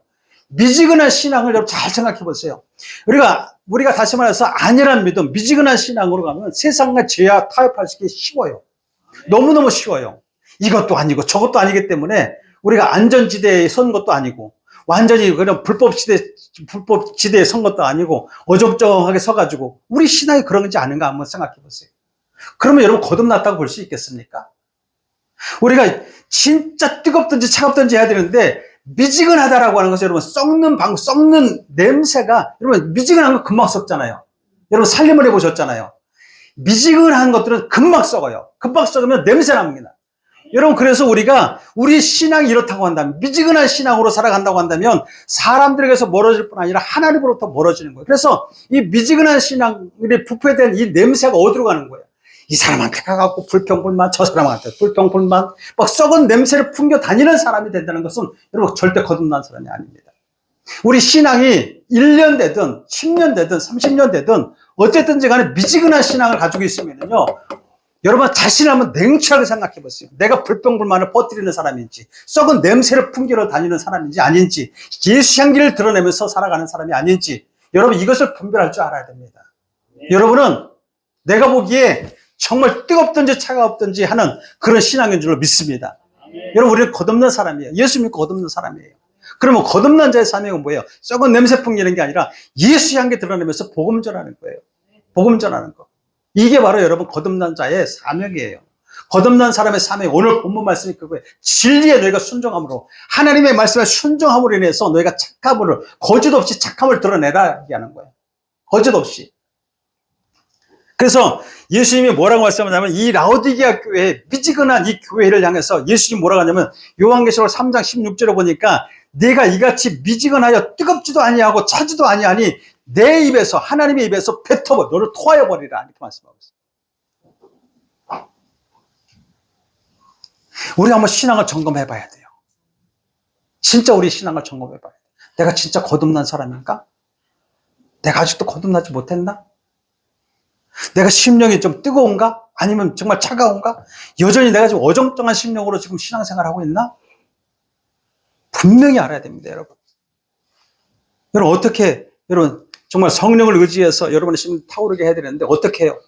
미지근한 신앙을 여러분 잘 생각해 보세요. 우리가 다시 말해서 안일한 믿음, 미지근한 신앙으로 가면 세상과 죄와 타협할 수 있게 쉬워요. 너무너무 쉬워요. 이것도 아니고 저것도 아니기 때문에 우리가 안전지대에 선 것도 아니고 완전히 그냥 불법지대에 선 것도 아니고 어정쩡하게 서가지고 우리 신앙이 그런지 아닌가 한번 생각해 보세요. 그러면 여러분 거듭났다고 볼 수 있겠습니까? 우리가 진짜 뜨겁든지 차갑든지 해야 되는데 미지근하다라고 하는 것은 여러분 썩는 냄새가 여러분 미지근한 거 금방 썩잖아요. 여러분 살림을 해보셨잖아요. 미지근한 것들은 금방 썩어요. 금방 썩으면 냄새 납니다. 여러분 그래서 우리 신앙이 이렇다고 한다면 미지근한 신앙으로 살아간다고 한다면 사람들에게서 멀어질 뿐 아니라 하나님으로부터 멀어지는 거예요. 그래서 이 미지근한 신앙이 부패된 이 냄새가 어디로 가는 거예요? 이 사람한테 가갖고 불평불만, 저 사람한테 불평불만, 막 썩은 냄새를 풍겨 다니는 사람이 된다는 것은 여러분 절대 거듭난 사람이 아닙니다. 우리 신앙이 1년 되든 10년 되든 30년 되든 어쨌든지 간에 미지근한 신앙을 가지고 있으면요, 여러분 자신을 한번 냉철하게 생각해 보세요. 내가 불평불만을 퍼뜨리는 사람인지, 썩은 냄새를 풍기러 다니는 사람인지 아닌지, 예수 향기를 드러내면서 살아가는 사람이 아닌지, 여러분 이것을 분별할 줄 알아야 됩니다. 여러분은 내가 보기에 정말 뜨겁든지 차가웠든지 하는 그런 신앙인 줄로 믿습니다. 여러분 우리는 거듭난 사람이에요. 예수 믿고 거듭난 사람이에요. 그러면 거듭난 자의 사명은 뭐예요? 썩은 냄새 풍기는 게 아니라 예수 향기 드러내면서 복음 전하는 거예요. 복음 전하는 거. 이게 바로 여러분 거듭난 자의 사명이에요. 거듭난 사람의 사명, 오늘 본문 말씀이 그거예요. 진리에 너희가 순종함으로, 하나님의 말씀에 순종함으로 인해서 너희가 거짓 없이 착함을 드러내라 얘기하는 거예요. 거짓 없이. 그래서 예수님이 뭐라고 말씀하냐면 이 라오디게아 교회, 미지근한 이 교회를 향해서 예수님이 뭐라고 하냐면 요한계시록 3장 16절에 보니까 내가 이같이 미지근하여 뜨겁지도 아니하고 차지도 아니하니 내 입에서, 하나님의 입에서 뱉어버려, 너를 토하여버리라 이렇게 말씀하고 있어요. 우리 한번 신앙을 점검해 봐야 돼요. 진짜 우리 신앙을 점검해 봐야 돼요. 내가 진짜 거듭난 사람인가? 내가 아직도 거듭나지 못했나? 내가 심령이 좀 뜨거운가? 아니면 정말 차가운가? 여전히 내가 지금 어정쩡한 심령으로 지금 신앙생활을 하고 있나? 분명히 알아야 됩니다, 여러분. 여러분 정말 성령을 의지해서 여러분의 심을 타오르게 해야 되는데 어떻게 해요?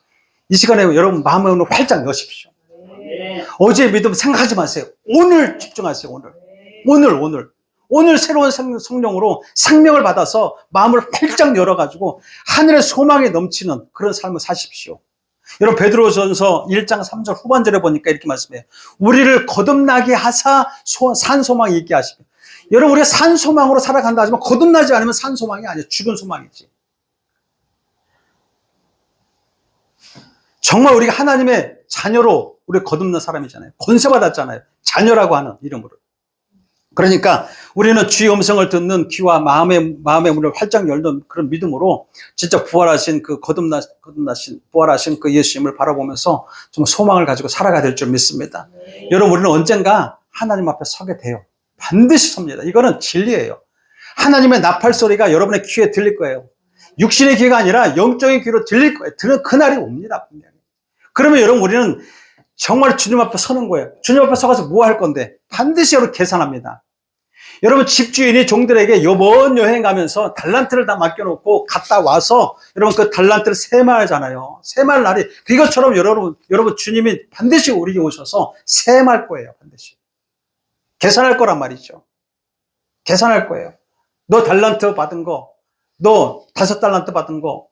이 시간에 여러분 마음의 문을 활짝 여십시오. 어제의 믿음 생각하지 마세요. 오늘 집중하세요. 오늘 새로운 성령으로 생명을 받아서 마음을 활짝 열어가지고 하늘의 소망이 넘치는 그런 삶을 사십시오. 여러분 베드로전서 1장 3절 후반절에 보니까 이렇게 말씀해요. 우리를 거듭나게 하사 산 소망이 있게 하시며. 여러분 우리가 산 소망으로 살아간다 하지만 거듭나지 않으면 산 소망이 아니에요. 죽은 소망이지. 정말 우리가 하나님의 자녀로 우리 거듭난 사람이잖아요. 권세받았잖아요. 자녀라고 하는 이름으로. 그러니까 우리는 주의 음성을 듣는 귀와 마음의 문을 활짝 열는 그런 믿음으로 진짜 부활하신 부활하신 그 예수님을 바라보면서 좀 소망을 가지고 살아가야 될 줄 믿습니다. 여러분 우리는 언젠가 하나님 앞에 서게 돼요. 반드시 섭니다. 이거는 진리예요. 하나님의 나팔 소리가 여러분의 귀에 들릴 거예요. 육신의 귀가 아니라 영적인 귀로 들릴 거예요. 들은 그날이 옵니다. 분명히. 그러면 여러분 우리는 정말 주님 앞에 서는 거예요. 주님 앞에 서가서 뭐 할 건데? 반드시 여러분 계산합니다. 여러분 집주인이 종들에게 먼 여행 가면서 달란트를 다 맡겨놓고 갔다 와서 여러분 그 달란트를 세말하잖아요. 세말 날이 이것처럼 여러분 주님이 반드시 우리에게 오셔서 세말 거예요. 반드시 계산할 거란 말이죠. 계산할 거예요. 너 달란트 받은 거, 너 5달란트 받은 거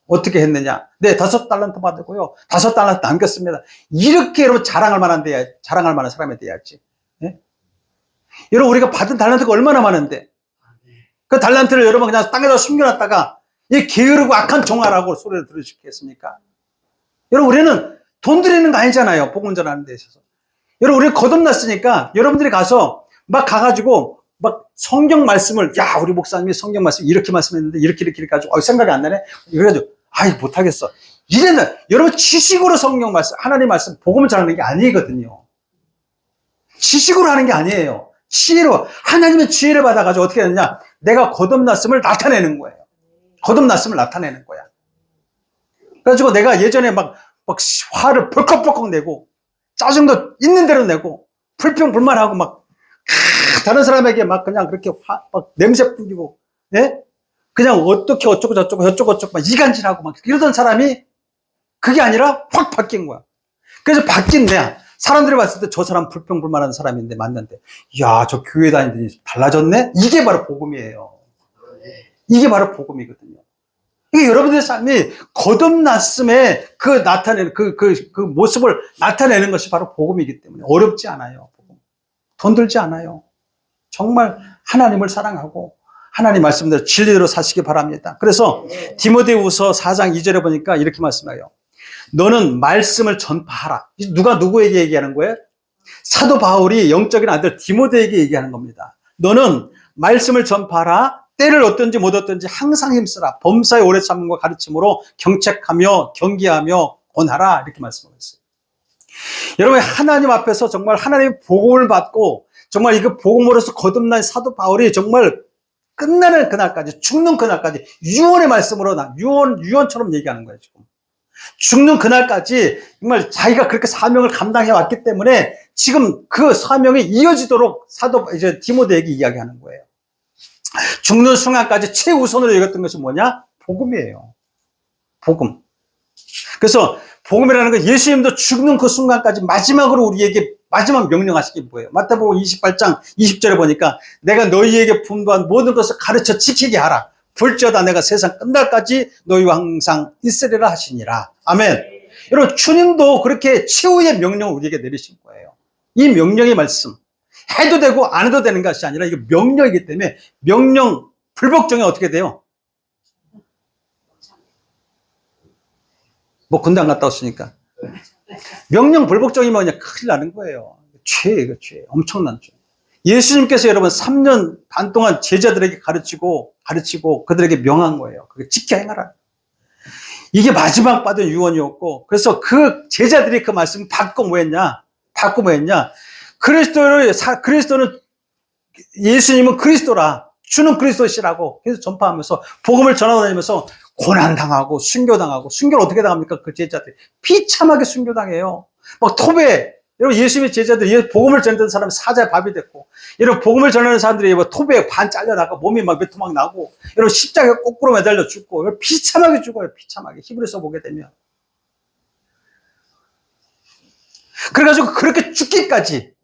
어떻게 했느냐? 네, 5달란트 받았고요. 5달란트 남겼습니다. 이렇게 여러분 자랑할 만한 사람이 돼야지. 네? 여러분 우리가 받은 달란트가 얼마나 많은데 그 달란트를 여러분 그냥 땅에다 숨겨놨다가 이 게으르고 악한 종아라고 소리를 들으시겠습니까? 여러분 우리는 돈 들이는 거 아니잖아요. 복음 전하는 데 있어서. 여러분 우리 거듭났으니까 여러분들이 가서 막 가가지고 막 성경 말씀을 야 우리 목사님이 성경 말씀 이렇게 말씀했는데 이렇게 가지고 생각이 안 나네. 그래가지고 아이 못하겠어. 이제는 여러분 지식으로 성경 말씀 하나님 말씀 복음을 전하는 게 아니거든요. 지식으로 하는 게 아니에요. 지혜로 하나님의 지혜를 받아가지고 어떻게 하느냐? 내가 거듭났음을 나타내는 거예요. 거듭났음을 나타내는 거야. 그래가지고 내가 예전에 막 화를 벌컥벌컥 내고 짜증도 있는 대로 내고 불평불만하고 막 다른 사람에게 막 그냥 그렇게 막 냄새 풍기고 예? 그냥 어떻게 어쩌고 저쩌고 막 이간질하고 막 이러던 사람이 그게 아니라 확 바뀐 거야. 그래서 바뀐 내야 사람들이 봤을 때 저 사람 불평불만한 사람인데 만났는데 야, 저 교회 다니더니 달라졌네? 이게 바로 복음이에요. 이게 바로 복음이거든요. 이게 여러분들의 삶이 거듭났음에 그 나타내는 그 모습을 나타내는 것이 바로 복음이기 때문에 어렵지 않아요. 복음. 돈 들지 않아요. 정말 하나님을 사랑하고 하나님 말씀대로 진리대로 사시기 바랍니다. 그래서 디모데후서 4장 2절에 보니까 이렇게 말씀해요. 너는 말씀을 전파하라. 누가 누구에게 얘기하는 거예요? 사도 바울이 영적인 아들 디모데에게 얘기하는 겁니다. 너는 말씀을 전파하라. 때를 어떤지 못 어떤지 항상 힘쓰라. 범사의 오래 참음과 가르침으로 경책하며 경계하며 권하라. 이렇게 말씀하고 있어요. 여러분 하나님 앞에서 정말 하나님의 복음을 받고 정말 이거 복음으로서 거듭난 사도 바울이 정말 끝나는 그날까지 죽는 그날까지 유언의 말씀으로 유언처럼 얘기하는 거예요. 지금 죽는 그날까지 정말 자기가 그렇게 사명을 감당해 왔기 때문에 지금 그 사명이 이어지도록 이제 디모데에게 이야기하는 거예요. 죽는 순간까지 최우선으로 여겼던 것이 뭐냐? 복음이에요. 복음. 그래서 복음이라는 건 예수님도 죽는 그 순간까지 마지막으로 우리에게 마지막 명령하신 게 뭐예요? 마태복음 28장 20절에 보니까 내가 너희에게 분부한 모든 것을 가르쳐 지키게 하라. 볼지어다 내가 세상 끝날까지 너희와 항상 있으리라 하시니라. 아멘. 여러분 주님도 그렇게 최후의 명령을 우리에게 내리신 거예요. 이 명령의 말씀 해도 되고 안 해도 되는 것이 아니라 이게 명령이기 때문에 명령 불복종이 어떻게 돼요? 뭐 군대 안 갔다 왔으니까 명령 불복종이면 그냥 큰일 나는 거예요. 죄예요, 죄. 엄청난 죄. 예수님께서 여러분 3년 반 동안 제자들에게 가르치고 그들에게 명한 거예요. 그게 지켜 행하라. 이게 마지막 받은 유언이었고 그래서 그 제자들이 그 말씀 받고 뭐 했냐? 그리스도는 예수님은 그리스도라. 주는 그리스도시라고 계속 전파하면서 복음을 전하다니면서 고난당하고 순교당하고 순교를 어떻게 당합니까? 그 제자들이 비참하게 순교당해요. 막 톱에 여러분 예수님의 제자들이 복음을 전하던 사람이 사자의 밥이 됐고 여러분 복음을 전하는 사람들이 톱에 반 잘려나가 몸이 막 메토막 나고 여러분 십자가에 거꾸로 매달려 죽고 여러분 비참하게 죽어요. 비참하게 히브리서 보게 되면 그래가지고 그렇게 죽기까지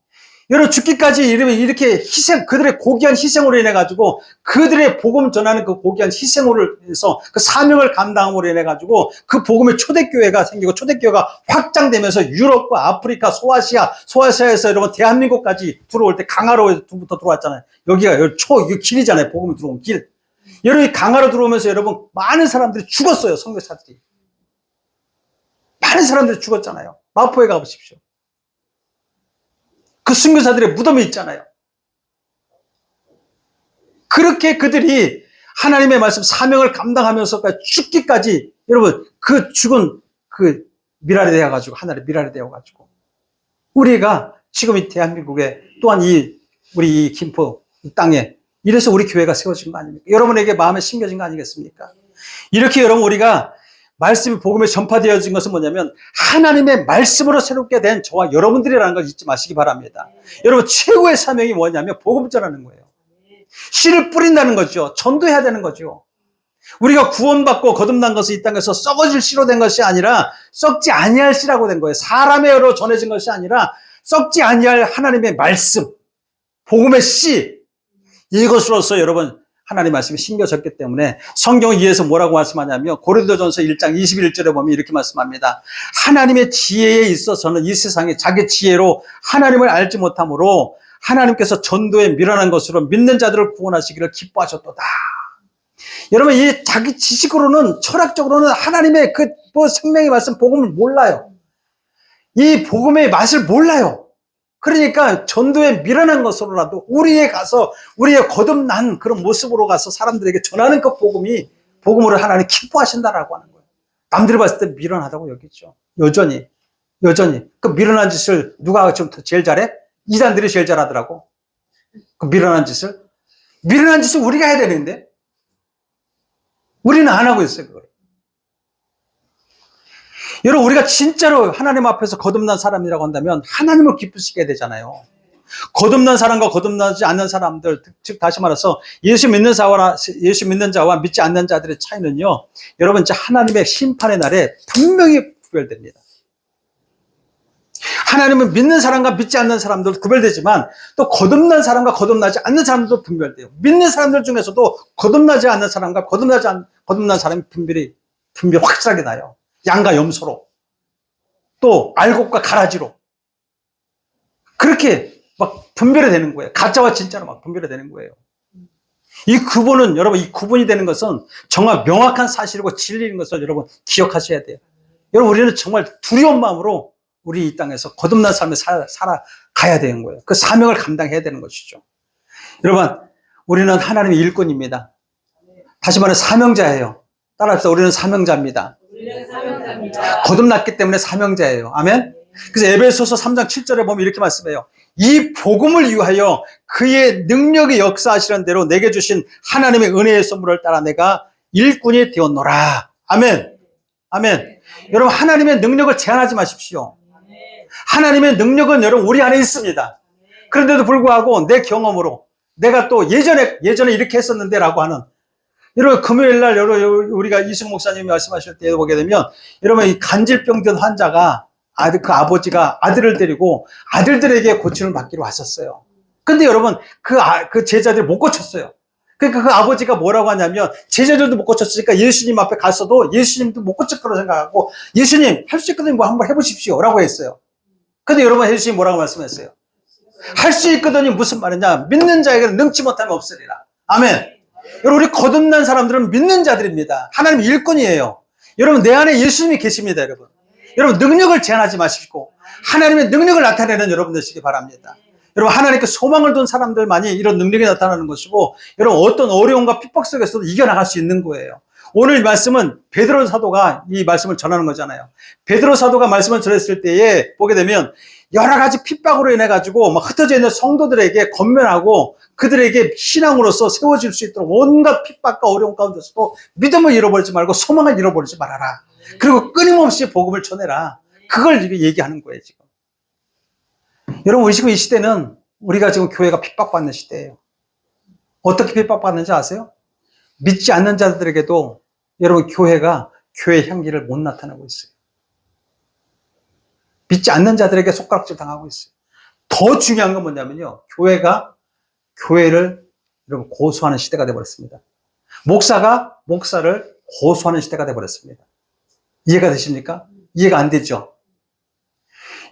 여러분 죽기까지 이렇게 희생 그들의 고귀한 희생으로 인해 가지고 그들의 복음 전하는 그 고귀한 희생으로 해서 그 사명을 감당함으로 인해 가지고 그 복음의 초대교회가 생기고 초대교회가 확장되면서 유럽과 아프리카 소아시아에서 여러분 대한민국까지 들어올 때 강화로부터 들어왔잖아요. 여기 길이잖아요. 복음이 들어온 길. 여러분 강화로 들어오면서 여러분 많은 사람들이 죽었어요. 선교사들이 많은 사람들이 죽었잖아요. 마포에 가보십시오. 그 순교사들의 무덤이 있잖아요. 그렇게 그들이 하나님의 말씀 사명을 감당하면서까지 죽기까지 여러분 그 죽은 그 미랄이 되어가지고 하나의 미랄이 되어가지고 우리가 지금 이 대한민국에 또한 우리 이 김포 이 땅에 이래서 우리 교회가 세워진 거 아닙니까? 여러분에게 마음에 심겨진 거 아니겠습니까? 이렇게 여러분 우리가 말씀이 복음에 전파되어진 것은 뭐냐면 하나님의 말씀으로 새롭게 된 저와 여러분들이라는 걸 잊지 마시기 바랍니다. 여러분 최고의 사명이 뭐냐면 복음 전하는 거예요. 씨를 뿌린다는 거죠. 전도해야 되는 거죠. 우리가 구원받고 거듭난 것은 이 땅에서 썩어질 씨로 된 것이 아니라 썩지 아니할 씨라고 된 거예요. 사람의 여로 전해진 것이 아니라 썩지 아니할 하나님의 말씀, 복음의 씨, 이것으로서 여러분 하나님 말씀이 심겨졌기 때문에 성경을 이해해서 뭐라고 말씀하냐면 고린도전서 1장 21절에 보면 이렇게 말씀합니다. 하나님의 지혜에 있어서는 이 세상에 자기 지혜로 하나님을 알지 못함으로 하나님께서 전도에 미련한 것으로 믿는 자들을 구원하시기를 기뻐하셨도다. 여러분, 이 자기 지식으로는, 철학적으로는 하나님의 그 생명의 말씀 복음을 몰라요. 이 복음의 맛을 몰라요. 그러니까 전도에 미련한 것으로라도 우리에 가서 우리의 거듭난 그런 모습으로 가서 사람들에게 전하는 그 복음으로 하나님 기뻐하신다라고 하는 거예요. 남들이 봤을 때 미련하다고 여기죠. 여전히 그 미련한 짓을 누가 좀 제일 잘해? 이단들이 제일 잘하더라고. 그 미련한 짓을 우리가 해야 되는데 우리는 안 하고 있어요. 그걸. 여러분, 우리가 진짜로 하나님 앞에서 거듭난 사람이라고 한다면 하나님을 기쁘시게 해야 되잖아요. 거듭난 사람과 거듭나지 않는 사람들, 즉 다시 말해서 예수 믿는 자와 믿지 않는 자들의 차이는요, 여러분, 이제 하나님의 심판의 날에 분명히 구별됩니다. 하나님은 믿는 사람과 믿지 않는 사람들 구별되지만 또 거듭난 사람과 거듭나지 않는 사람도 분별돼요. 믿는 사람들 중에서도 거듭나지 않는 사람과 거듭난 사람이 분별이 확실하게 나요. 양과 염소로, 또 알곡과 가라지로 그렇게 막 분별이 되는 거예요. 가짜와 진짜로 막 분별이 되는 거예요. 여러분, 이 구분이 되는 것은 정말 명확한 사실이고 진리인 것을 여러분 기억하셔야 돼요. 여러분, 우리는 정말 두려운 마음으로 우리 이 땅에서 거듭난 삶을 살아가야 되는 거예요. 그 사명을 감당해야 되는 것이죠. 여러분, 우리는 하나님의 일꾼입니다. 다시 말해 사명자예요. 따라합시다. 우리는 사명자입니다. 거듭났기 때문에 사명자예요. 아멘. 그래서 에베소서 3장 7절에 보면 이렇게 말씀해요. 이 복음을 위하여 그의 능력이 역사하시는 대로 내게 주신 하나님의 은혜의 선물을 따라 내가 일꾼이 되었노라. 아멘. 아멘. 여러분, 하나님의 능력을 제한하지 마십시오. 하나님의 능력은 여러분 우리 안에 있습니다. 그런데도 불구하고 내 경험으로 내가 또 예전에 이렇게 했었는데 라고 하는, 여러분, 금요일 날 우리가 이승 목사님이 말씀하실 때 보게 되면 여러분, 이 간질병든 환자가 그 아버지가 아들을 데리고 아들들에게 고침을 받기로 왔었어요. 근데 여러분, 그 제자들이 못 고쳤어요. 그러니까 그 아버지가 뭐라고 하냐면, 제자들도 못 고쳤으니까 예수님 앞에 갔어도 예수님도 못 고칠 거라고 생각하고, 예수님 할 수 있거든요, 뭐 한번 해보십시오 라고 했어요. 근데 여러분, 예수님이 뭐라고 말씀했어요? 할 수 있거든요. 무슨 말이냐? 믿는 자에게는 능치 못하면 없으리라. 아멘. 여러분, 우리 거듭난 사람들은 믿는 자들입니다. 하나님 일꾼이에요. 여러분, 내 안에 예수님이 계십니다. 여러분, 능력을 제한하지 마시고 하나님의 능력을 나타내는 여러분 되시기 바랍니다. 여러분, 하나님께 소망을 둔 사람들만이 이런 능력이 나타나는 것이고, 여러분, 어떤 어려움과 핍박 속에서도 이겨나갈 수 있는 거예요. 오늘 이 말씀은 베드로 사도가 이 말씀을 전하는 거잖아요. 베드로 사도가 말씀을 전했을 때에 보게 되면 여러 가지 핍박으로 인해 가지고 막 흩어져 있는 성도들에게 권면하고 그들에게 신앙으로서 세워질 수 있도록 온갖 핍박과 어려움 가운데서도 믿음을 잃어버리지 말고 소망을 잃어버리지 말아라. 그리고 끊임없이 복음을 전해라. 그걸 얘기하는 거예요, 지금. 여러분, 지금 이 시대는 우리가 지금 교회가 핍박받는 시대예요. 어떻게 핍박받는지 아세요? 믿지 않는 자들에게도 여러분, 교회의 향기를 못 나타내고 있어요. 믿지 않는 자들에게 손가락질 당하고 있어요. 더 중요한 건 뭐냐면요, 교회를 여러분 고소하는 시대가 되어버렸습니다. 목사가 목사를 고소하는 시대가 되어버렸습니다. 이해가 되십니까? 이해가 안 되죠?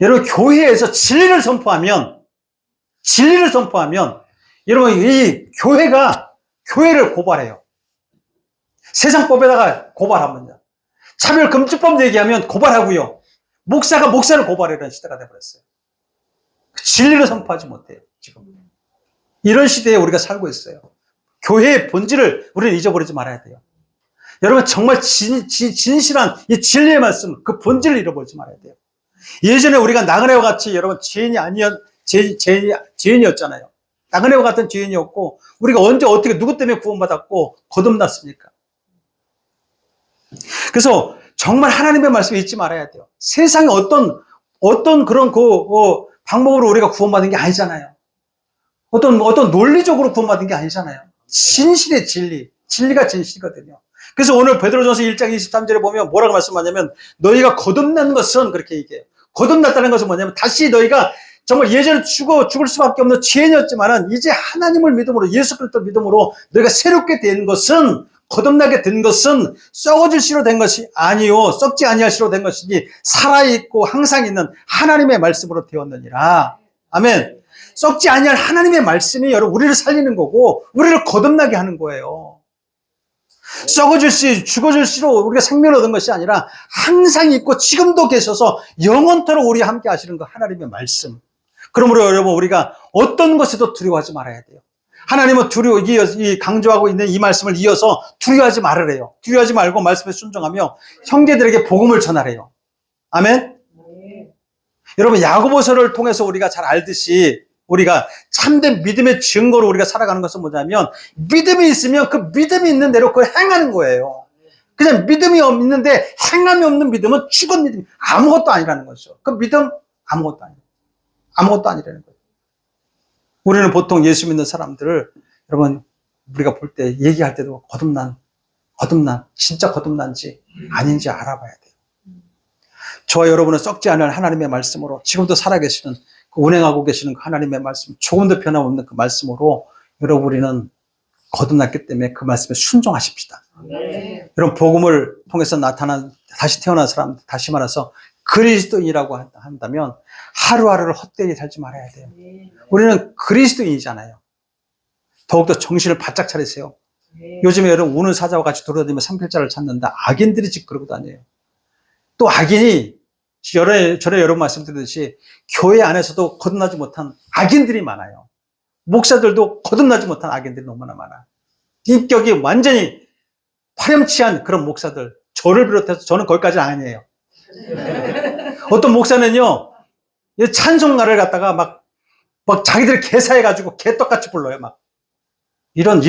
여러분, 교회에서 진리를 선포하면 여러분, 이 교회가 교회를 고발해요. 세상법에다가 고발하면요. 차별금지법 얘기하면 고발하고요. 목사가 목사를 고발하는 시대가 되어버렸어요. 진리를 선포하지 못해요, 지금. 이런 시대에 우리가 살고 있어요. 교회의 본질을 우리는 잊어버리지 말아야 돼요. 여러분, 정말 진실한 이 진리의 말씀, 그 본질을 잃어버리지 말아야 돼요. 예전에 우리가 나그네와 같이 여러분 죄인이었잖아요. 나그네와 같은 죄인이었고, 우리가 언제 어떻게 누구 때문에 구원받았고 거듭났습니까? 그래서 정말 하나님의 말씀을 잊지 말아야 돼요. 세상에 어떤 그런 방법으로 우리가 구원받은 게 아니잖아요. 어떤 논리적으로 구원받은 게 아니잖아요. 진실의 진리. 진리가 진실이거든요. 그래서 오늘 베드로전서 1장 23절에 보면 뭐라고 말씀하냐면 너희가 거듭난 것은 그렇게 얘기해요. 거듭났다는 것은 뭐냐면 다시 너희가 정말 예전에 죽을 수밖에 없는 죄인이었지만은 이제 하나님을 믿음으로 예수 그리스도 믿음으로 너희가 새롭게 된 것은 거듭나게 된 것은 썩어질 씨로 된 것이 아니요 썩지 아니할 씨로 된 것이니 살아있고 항상 있는 하나님의 말씀으로 되었느니라. 아멘. 썩지 아니할 하나님의 말씀이 여러분 우리를 살리는 거고 우리를 거듭나게 하는 거예요. 썩어질 씨, 죽어질 씨로 우리가 생명을 얻은 것이 아니라 항상 있고 지금도 계셔서 영원토록 우리와 함께 하시는 그 하나님의 말씀. 그러므로 여러분 우리가 어떤 것에도 두려워하지 말아야 돼요. 하나님은 이 강조하고 있는 이 말씀을 이어서 두려워하지 말으래요. 두려워하지 말고 말씀에 순종하며 형제들에게 복음을 전하래요. 아멘? 여러분 야고보서를 통해서 우리가 잘 알듯이 우리가 참된 믿음의 증거로 우리가 살아가는 것은 뭐냐면 믿음이 있으면 그 믿음이 있는 대로 그걸 행하는 거예요. 그냥 믿음이 있는데 행함이 없는 믿음은 죽은 믿음, 아무것도 아니라는 거죠. 그 믿음 아무것도 아니에요. 아무것도 아니라는 거예요. 우리는 보통 예수 믿는 사람들을 여러분 우리가 볼 때 얘기할 때도 거듭난 진짜 거듭난지 아닌지 알아봐야 돼요. 저와 여러분은 썩지 않을 하나님의 말씀으로 지금도 살아계시는 운행하고 계시는 그 하나님의 말씀, 조금도 변함없는 그 말씀으로 여러분 우리는 거듭났기 때문에 그 말씀에 순종하십시다. 네. 여러분 복음을 통해서 다시 태어난 사람, 다시 말해서 그리스도인이라고 한다면 하루하루를 헛되이 살지 말아야 돼요. 네. 우리는 그리스도인이잖아요. 더욱더 정신을 바짝 차리세요. 네. 요즘에 여러분 우는 사자와 같이 돌아다니며 삼킬자를 찾는다. 악인들이 지금 그러고 다녀요. 또 악인이 전에 여러분 말씀드렸듯이 교회 안에서도 거듭나지 못한 악인들이 많아요. 목사들도 거듭나지 못한 악인들이 너무나 많아요. 인격이 완전히 파렴치한 그런 목사들, 저를 비롯해서 저는 거기까지는 아니에요. 어떤 목사는요 찬송가를 갖다가 막 자기들 개사해가지고 개떡같이 불러요. 막 이런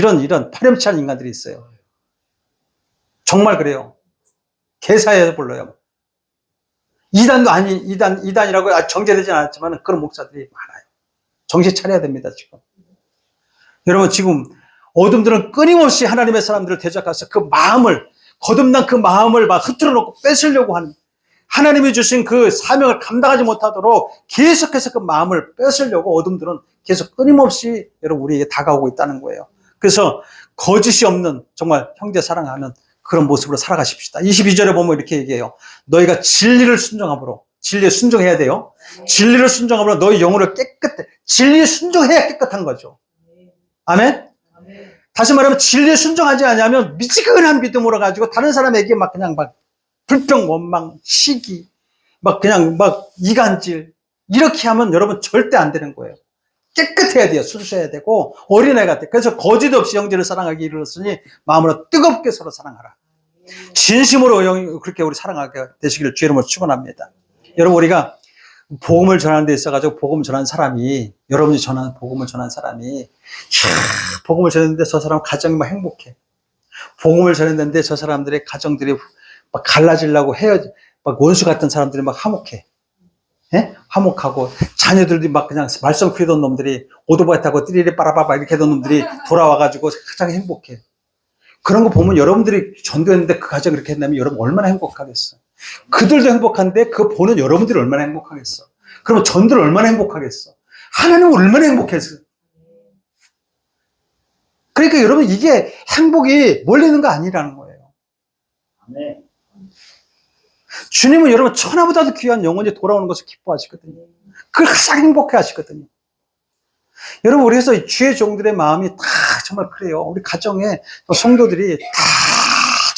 파렴치한 인간들이 있어요. 정말 그래요. 개사해서 불러요. 이단이라고 정제되지 않았지만 그런 목사들이 많아요. 정신 차려야 됩니다, 지금. 여러분, 지금 어둠들은 끊임없이 하나님의 사람들을 대적해서 그 마음을, 거듭난 그 마음을 막 흐트러 놓고 뺏으려고 하는, 하나님이 주신 그 사명을 감당하지 못하도록 계속해서 그 마음을 뺏으려고 어둠들은 계속 끊임없이 여러분 우리에게 다가오고 있다는 거예요. 그래서 거짓이 없는 정말 형제 사랑하는 그런 모습으로 살아가십시다. 22절에 보면 이렇게 얘기해요. 너희가 진리를 순종함으로, 진리에 순종해야 돼요. 진리를 순종함으로 너희 영혼을 깨끗해. 진리에 순종해야 깨끗한 거죠. 아멘? 다시 말하면 진리에 순종하지 않으면 미지근한 믿음으로 가지고 다른 사람에게 막 그냥 막 불평, 원망, 시기, 막 그냥 막 이간질 이렇게 하면 여러분 절대 안 되는 거예요. 깨끗해야 돼요. 순수해야 되고 어린애 같아. 그래서 거짓 없이 형제를 사랑하기 이르렀으니 마음으로 뜨겁게 서로 사랑하라. 진심으로 그렇게 우리 사랑하게 되시기를 주의 이름으로 축원합니다. 여러분 우리가 복음을 전하는 데 있어가지고 복음 전한 사람이 여러분이 복음을 전한 사람이 복음을 전했는데 저 사람 가정이 막 행복해. 복음을 전했는데 저 사람들의 가정들이 막 갈라지려고 막 원수 같은 사람들이 막 화목해. 예? 화목하고 자녀들이 막 그냥 말썽 피우던 놈들이 오토바이 타고 띠리리 빠라바바 이렇게 하던 놈들이 돌아와가지고 가장 행복해. 그런 거 보면 여러분들이 전도했는데 그 가정이 그렇게 했다면 여러분 얼마나 행복하겠어. 그들도 행복한데 그거 보는 여러분들이 얼마나 행복하겠어. 그러면 전도를 얼마나 행복하겠어. 하나님은 얼마나 행복했어. 그러니까 여러분 이게 행복이 멀리 있는 거 아니라는 거예요. 네. 주님은 여러분 천하보다도 귀한 영혼이 돌아오는 것을 기뻐하시거든요. 그걸 가장 행복해 하시거든요. 여러분 그래서 주의 종들의 마음이 다 정말 그래요. 우리 가정에 성도들이 다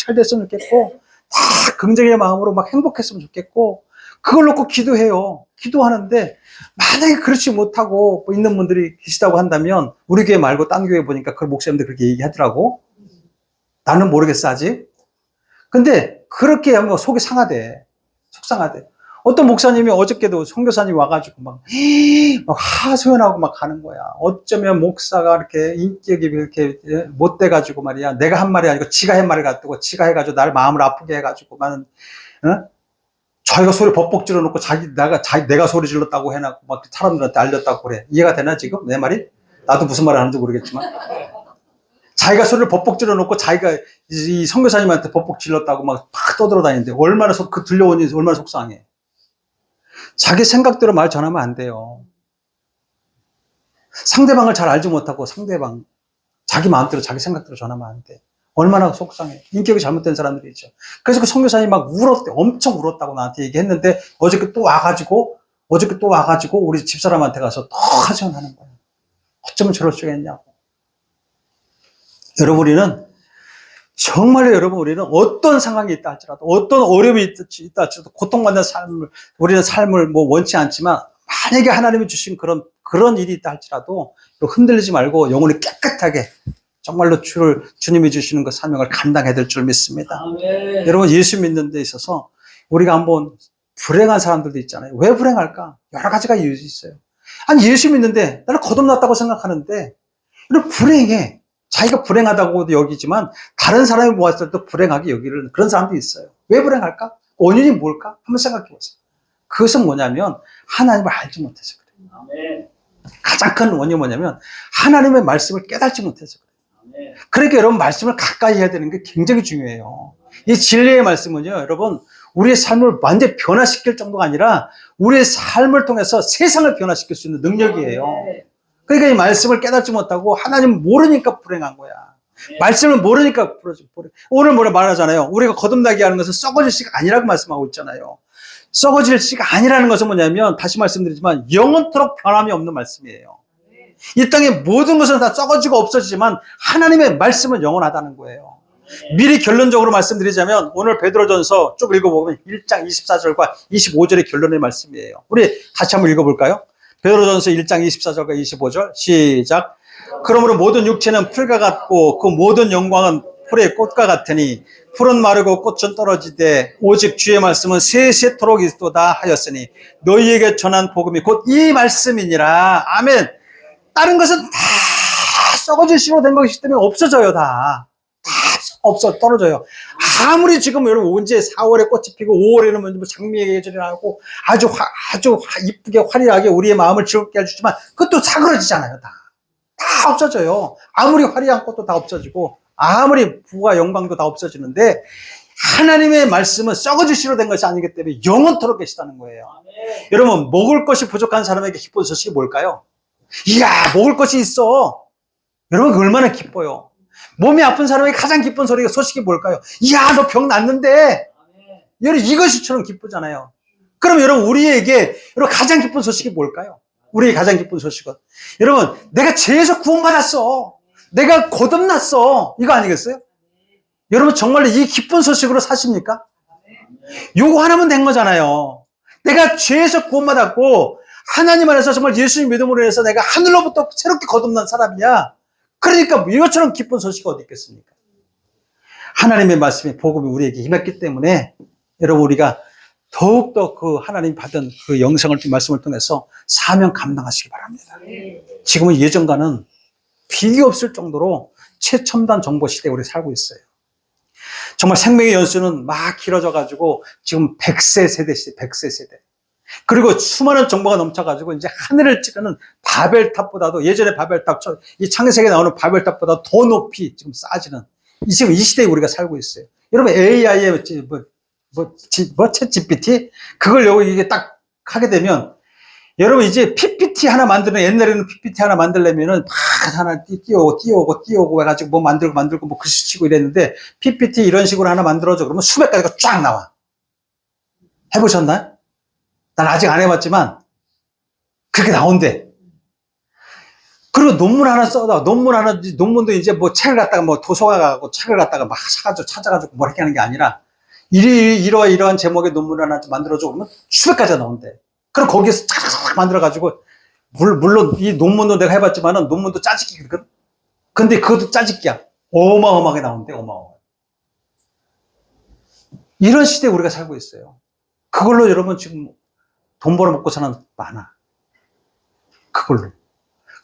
잘 됐으면 좋겠고 다 긍정의 마음으로 막 행복했으면 좋겠고 그걸 놓고 기도해요. 기도하는데 만약에 그렇지 못하고 있는 분들이 계시다고 한다면 우리 교회 말고 딴 교회 보니까 그 목사님들 그렇게 얘기하더라고. 나는 모르겠어 아직. 근데 그렇게 하면 속이 상하대. 속상하대. 어떤 목사님이 어저께도 선교사님이 와가지고 막 하소연하고 막 가는 거야. 어쩌면 목사가 이렇게 인격이 이렇게 못 돼가지고 말이야. 내가 한 말이 아니고 지가 한 말을 갖고 지가 해가지고 나를 마음을 아프게 해가지고 자기가 소리 벅벅 질러놓고 내가 소리 질렀다고 해놓고 막 사람들한테 알렸다고 그래. 이해가 되나 지금 내 말이? 나도 무슨 말을 하는지 모르겠지만. 자기가 소리를 벅벅 질러놓고 자기가 이 선교사님한테 벅벅 질렀다고 막 떠들어다니는데 얼마나 들려오니 얼마나 속상해. 자기 생각대로 말 전하면 안 돼요. 상대방을 잘 알지 못하고 자기 마음대로 자기 생각대로 전하면 안 돼. 얼마나 속상해. 인격이 잘못된 사람들이 있죠. 그래서 그 선교사님이 막 울었대. 엄청 울었다고 나한테 얘기했는데 어저께 또 와가지고 우리 집사람한테 가서 또 하소연하는 거야. 어쩌면 저럴 수가 있냐고. 여러분, 우리는 어떤 상황이 있다 할지라도, 어떤 어려움이 있다 할지라도, 고통받는 우리는 삶을 원치 않지만, 만약에 하나님이 주신 그런 일이 있다 할지라도, 흔들리지 말고 영혼이 깨끗하게, 정말로 주님이 주시는 그 사명을 감당해야 될 줄 믿습니다. 아멘. 여러분, 예수 믿는 데 있어서, 우리가 한번 불행한 사람들도 있잖아요. 왜 불행할까? 여러 가지가 이유가 있어요. 아니, 예수 믿는데, 나는 거듭났다고 생각하는데, 이런 불행해. 자기가 불행하다고도 여기지만 다른 사람이 보았을 때 불행하게 여기는 그런 사람도 있어요. 왜 불행할까? 원인이 뭘까? 한번 생각해 보세요. 그것은 뭐냐면 하나님을 알지 못해서 그래요. 아멘. 가장 큰 원인이 뭐냐면 하나님의 말씀을 깨닫지 못해서 그래요. 아멘. 그러니까 여러분 말씀을 가까이 해야 되는 게 굉장히 중요해요. 이 진리의 말씀은요, 여러분 우리의 삶을 완전히 변화시킬 정도가 아니라 우리의 삶을 통해서 세상을 변화시킬 수 있는 능력이에요. 그러니까 이 말씀을 깨닫지 못하고 하나님 모르니까 불행한 거야. 말씀을 모르니까 불행. 오늘 뭐라 말하잖아요. 우리가 거듭나게 하는 것은 썩어질 씨가 아니라고 말씀하고 있잖아요. 썩어질 씨가 아니라는 것은 뭐냐면 다시 말씀드리지만 영원토록 변함이 없는 말씀이에요. 이 땅의 모든 것은 다 썩어지고 없어지지만 하나님의 말씀은 영원하다는 거예요. 미리 결론적으로 말씀드리자면 오늘 베드로전서 쭉 읽어보면 1장 24절과 25절의 결론의 말씀이에요. 우리 같이 한번 읽어볼까요? 베드로전서 1장 24절과 25절 시작. 그러므로 모든 육체는 풀과 같고 그 모든 영광은 풀의 꽃과 같으니 풀은 마르고 꽃은 떨어지되 오직 주의 말씀은 세세토록 있도다 하였으니 너희에게 전한 복음이 곧 이 말씀이니라. 아멘. 다른 것은 다 썩어질 식으로 된 것이기 때문에 없어져요. 다 떨어져요. 아무리 지금 여러분 언제 4월에 꽃이 피고 5월에는 뭐 장미의 계절이 나고 아주 이쁘게 화려하게 우리의 마음을 즐겁게 해주지만 그것도 사그러지잖아요. 다 없어져요. 아무리 화려한 꽃도 다 없어지고 아무리 부와 영광도 다 없어지는데 하나님의 말씀은 썩어질 씨로 된 것이 아니기 때문에 영원토록 계시다는 거예요. 아멘. 여러분 먹을 것이 부족한 사람에게 기쁜 소식이 뭘까요? 이야 먹을 것이 있어. 여러분 얼마나 기뻐요. 몸이 아픈 사람에게 가장 기쁜 소식이 뭘까요? 이야, 너 병 낫는데. 여러분, 이것이처럼 기쁘잖아요. 그럼 여러분, 우리에게 여러분, 가장 기쁜 소식이 뭘까요? 우리의 가장 기쁜 소식은. 여러분, 내가 죄에서 구원받았어. 내가 거듭났어. 이거 아니겠어요? 여러분, 정말로 이 기쁜 소식으로 사십니까? 요거 하나면 된 거잖아요. 내가 죄에서 구원받았고, 하나님 안에서 정말 예수님 믿음으로 해서 내가 하늘로부터 새롭게 거듭난 사람이야. 그러니까 이것처럼 기쁜 소식이 어디 있겠습니까? 하나님의 말씀이 복음이 우리에게 임했기 때문에 여러분 우리가 더욱더 그 하나님 받은 그 영성을 말씀을 통해서 사명 감당하시기 바랍니다. 지금은 예전과는 비교 없을 정도로 최첨단 정보 시대에 우리 살고 있어요. 정말 생명의 연수는 막 길어져 가지고 지금 100세 세대 시대, 100세 세대. 그리고 수많은 정보가 넘쳐가지고 이제 하늘을 찌르는 바벨탑보다도 예전에 바벨탑, 이 창세기에 나오는 바벨탑보다 더 높이 지금 쌓아지는 지금 이 시대에 우리가 살고 있어요. 여러분 AI의 챗 GPT 그걸 여기 이게 딱 하게 되면 여러분 이제 PPT 하나 만드는 옛날에는 PPT 하나 만들려면은 막 하나 띄우고 해가지고 뭐 만들고 뭐 글씨 치고 이랬는데 PPT 이런 식으로 하나 만들어줘 그러면 수백 가지가 쫙 나와. 해보셨나요? 난 아직 안 해봤지만 그렇게 나온대. 그리고 논문 하나 써다 논문도 이제 뭐 책을 갖다가 뭐 도서관 가고 책을 갖다가 막 사가지고 찾아가지고 뭐 이렇게 하는 게 아니라 이러한 제목의 논문 하나 만들어줘 그러면 수백 가지가 나온대. 그럼 거기에서 쫙 만들어가지고 물론 이 논문도 내가 해봤지만은 논문도 짜집기거든. 근데 그것도 짜집기야. 어마어마하게 나온대. 어마어마하게. 이런 시대에 우리가 살고 있어요. 그걸로 여러분 지금 돈 벌어먹고 사는 많아. 그걸로.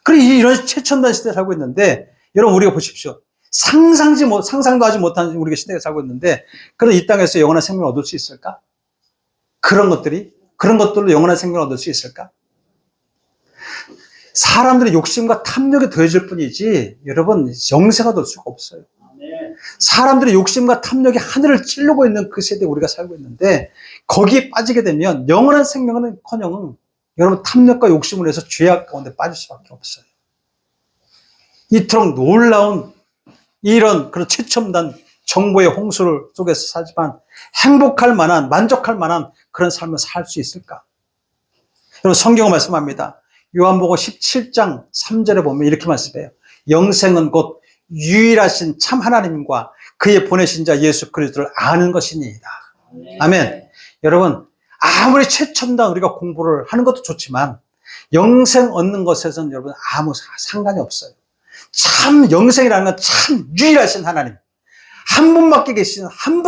그래, 이런 최첨단 시대에 살고 있는데, 여러분, 우리가 보십시오. 상상도 하지 못한 우리가 시대에 살고 있는데, 그럼 이 땅에서 영원한 생명을 얻을 수 있을까? 그런 것들로 영원한 생명을 얻을 수 있을까? 사람들의 욕심과 탐욕이 더해질 뿐이지 여러분 영생을 얻을 수가 없어요. 사람들의 욕심과 탐욕이 하늘을 찌르고 있는 그 세대에 우리가 살고 있는데 거기에 빠지게 되면 영원한 생명은커녕 여러분 탐욕과 욕심을 해서 죄악 가운데 빠질 수밖에 없어요. 이토록 놀라운 이런 그런 최첨단 정보의 홍수 속에서 살지만 행복할 만한 만족할 만한 그런 삶을 살 수 있을까? 여러분 성경은 말씀합니다. 요한복음 17장 3절에 보면 이렇게 말씀해요. 영생은 곧 유일하신 참 하나님과 그의 보내신 자 예수 그리스도를 아는 것이니이다. 아멘. 여러분 아무리 최첨단 우리가 공부를 하는 것도 좋지만 영생 얻는 것에서는 여러분 아무 상관이 없어요. 참 영생이라는 건 참 유일하신 하나님, 한 분밖에 계신 한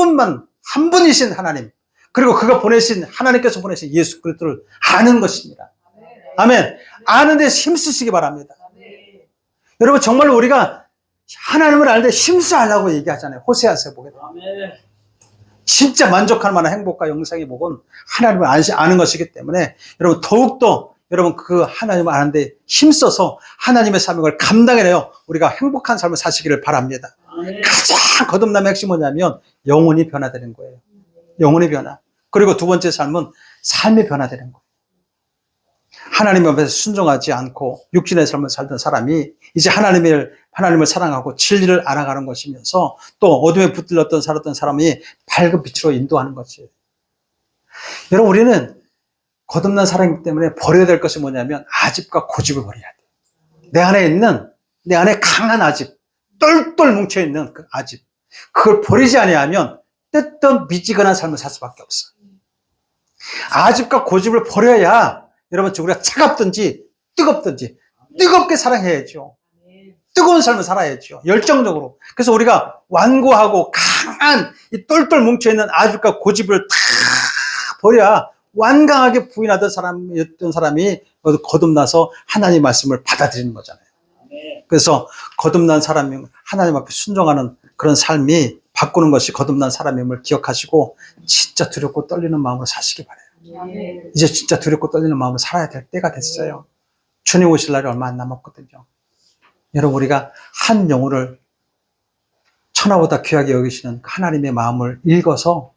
분이신 하나님, 그리고 그가 보내신 하나님께서 보내신 예수 그리스도를 아는 것입니다. 아멘. 아는 데 힘쓰시기 바랍니다. 여러분 정말로 우리가 하나님을 아는데 힘쓰려고 얘기하잖아요. 호세아서 보게 되면 진짜 만족할 만한 행복과 영생의 복은 하나님을 아는 것이기 때문에 여러분 더욱더 여러분 그 하나님을 아는데 힘써서 하나님의 사명을 감당해내요 우리가 행복한 삶을 사시기를 바랍니다. 가장 거듭남의 핵심이 뭐냐면 영혼이 변화되는 거예요. 영혼의 변화. 그리고 두 번째 삶은 삶이 변화되는 거예요. 하나님 앞에서 순종하지 않고 육신의 삶을 살던 사람이 이제 하나님을 사랑하고 진리를 알아가는 것이면서 또 어둠에 붙들렸던 살았던 사람이 밝은 빛으로 인도하는 것이에요. 여러분 우리는 거듭난 사람이기 때문에 버려야 될 것이 뭐냐면 아집과 고집을 버려야 돼요. 내 안에 강한 아집, 똘똘 뭉쳐있는 그 아집, 그걸 버리지 아니하면 뜻던 미지근한 삶을 살 수밖에 없어요. 아집과 고집을 버려야 여러분 우리가 차갑든지 뜨겁든지 뜨겁게 사랑해야죠. 뜨거운 삶을 살아야죠. 열정적으로. 그래서 우리가 완고하고 강한 이 똘똘 뭉쳐있는 아집과 고집을 다 버려야 완강하게 부인하던 사람이었던 사람이 거듭나서 하나님의 말씀을 받아들이는 거잖아요. 그래서 거듭난 사람이 하나님 앞에 순종하는 그런 삶이 바꾸는 것이 거듭난 사람임을 기억하시고 진짜 두렵고 떨리는 마음으로 사시기 바라요. 이제 진짜 두렵고 떨리는 마음으로 살아야 될 때가 됐어요. 주님 오실 날이 얼마 안 남았거든요. 여러분 우리가 한 영혼을 천하보다 귀하게 여기시는 하나님의 마음을 읽어서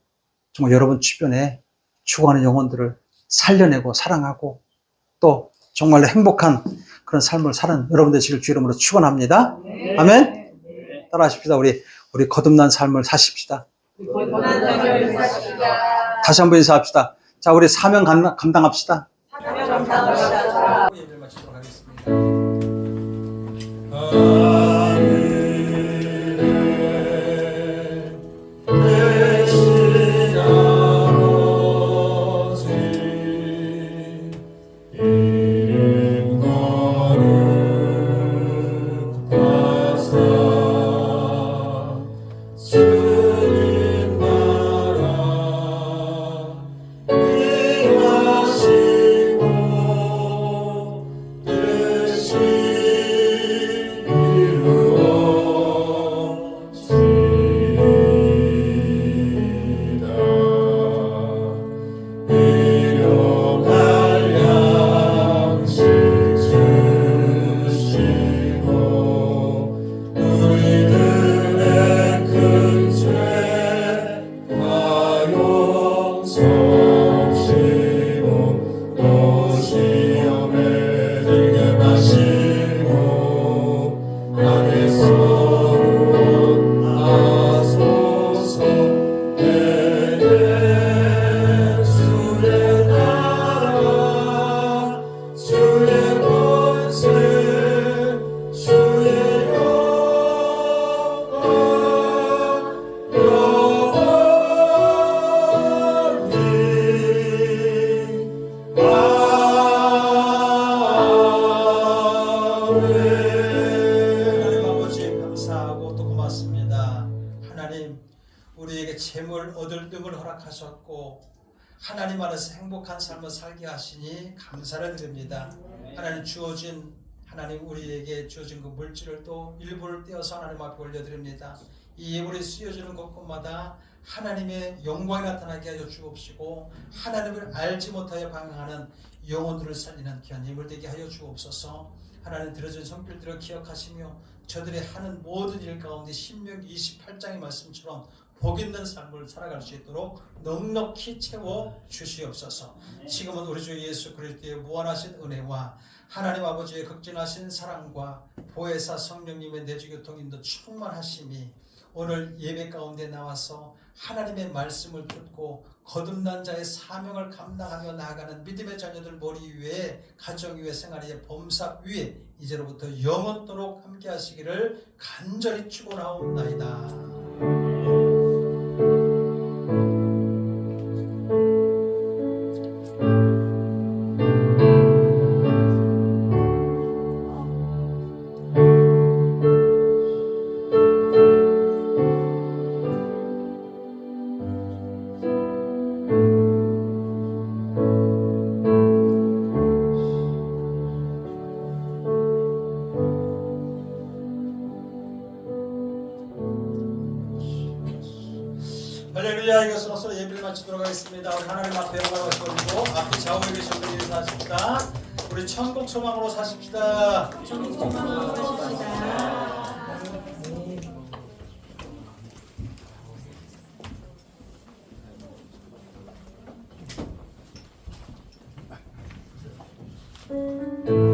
정말 여러분 주변에 죽어가는 영혼들을 살려내고 사랑하고 또 정말로 행복한 그런 삶을 사는 여러분 되시길 주 이름으로 축원합니다. 아멘. 따라하십시다. 우리 거듭난 삶을 사십시다. 다시 한번 인사합시다. 자, 우리 사명 감당합시다. 예배를 마치도록 하겠습니다. 재물 얻을 뜸을 허락하셨고 하나님 안에서 행복한 삶을 살게 하시니 감사를 드립니다. 하나님 하나님 우리에게 주어진 그 물질을 또 일부를 떼어서 하나님 앞에 올려드립니다. 이 예물이 쓰여지는 곳곳마다 하나님의 영광이 나타나게 하여 주옵시고 하나님을 알지 못하여 방황하는 영혼들을 살리는 귀한 힘을 되게 하여 주옵소서. 하나님 들어진 손길들을 기억하시며 저들의 하는 모든 일 가운데 신명기 28장의 말씀처럼 복 있는 삶을 살아갈 수 있도록 넉넉히 채워 주시옵소서. 지금은 우리 주 예수 그리스도의 무한하신 은혜와 하나님 아버지의 극진하신 사랑과 보혜사 성령님의 내주교통 인도 충만하심이 오늘 예배 가운데 나와서 하나님의 말씀을 듣고 거듭난 자의 사명을 감당하며 나아가는 믿음의 자녀들 머리 위에 가정 위에 생활 위에 범사 위에 이제로부터 영원토록 함께 하시기를 간절히 축원하옵나이다. 할렐루야. 이것으로서 예배를 마치도록 하겠습니다. 우리 하나님 앞에 영광을 돌리고 앞에 좌우에 계신 분들이 인사하십시다. 우리 천국 소망으로 사십시다. 천국 소망으로 사십시다. 네.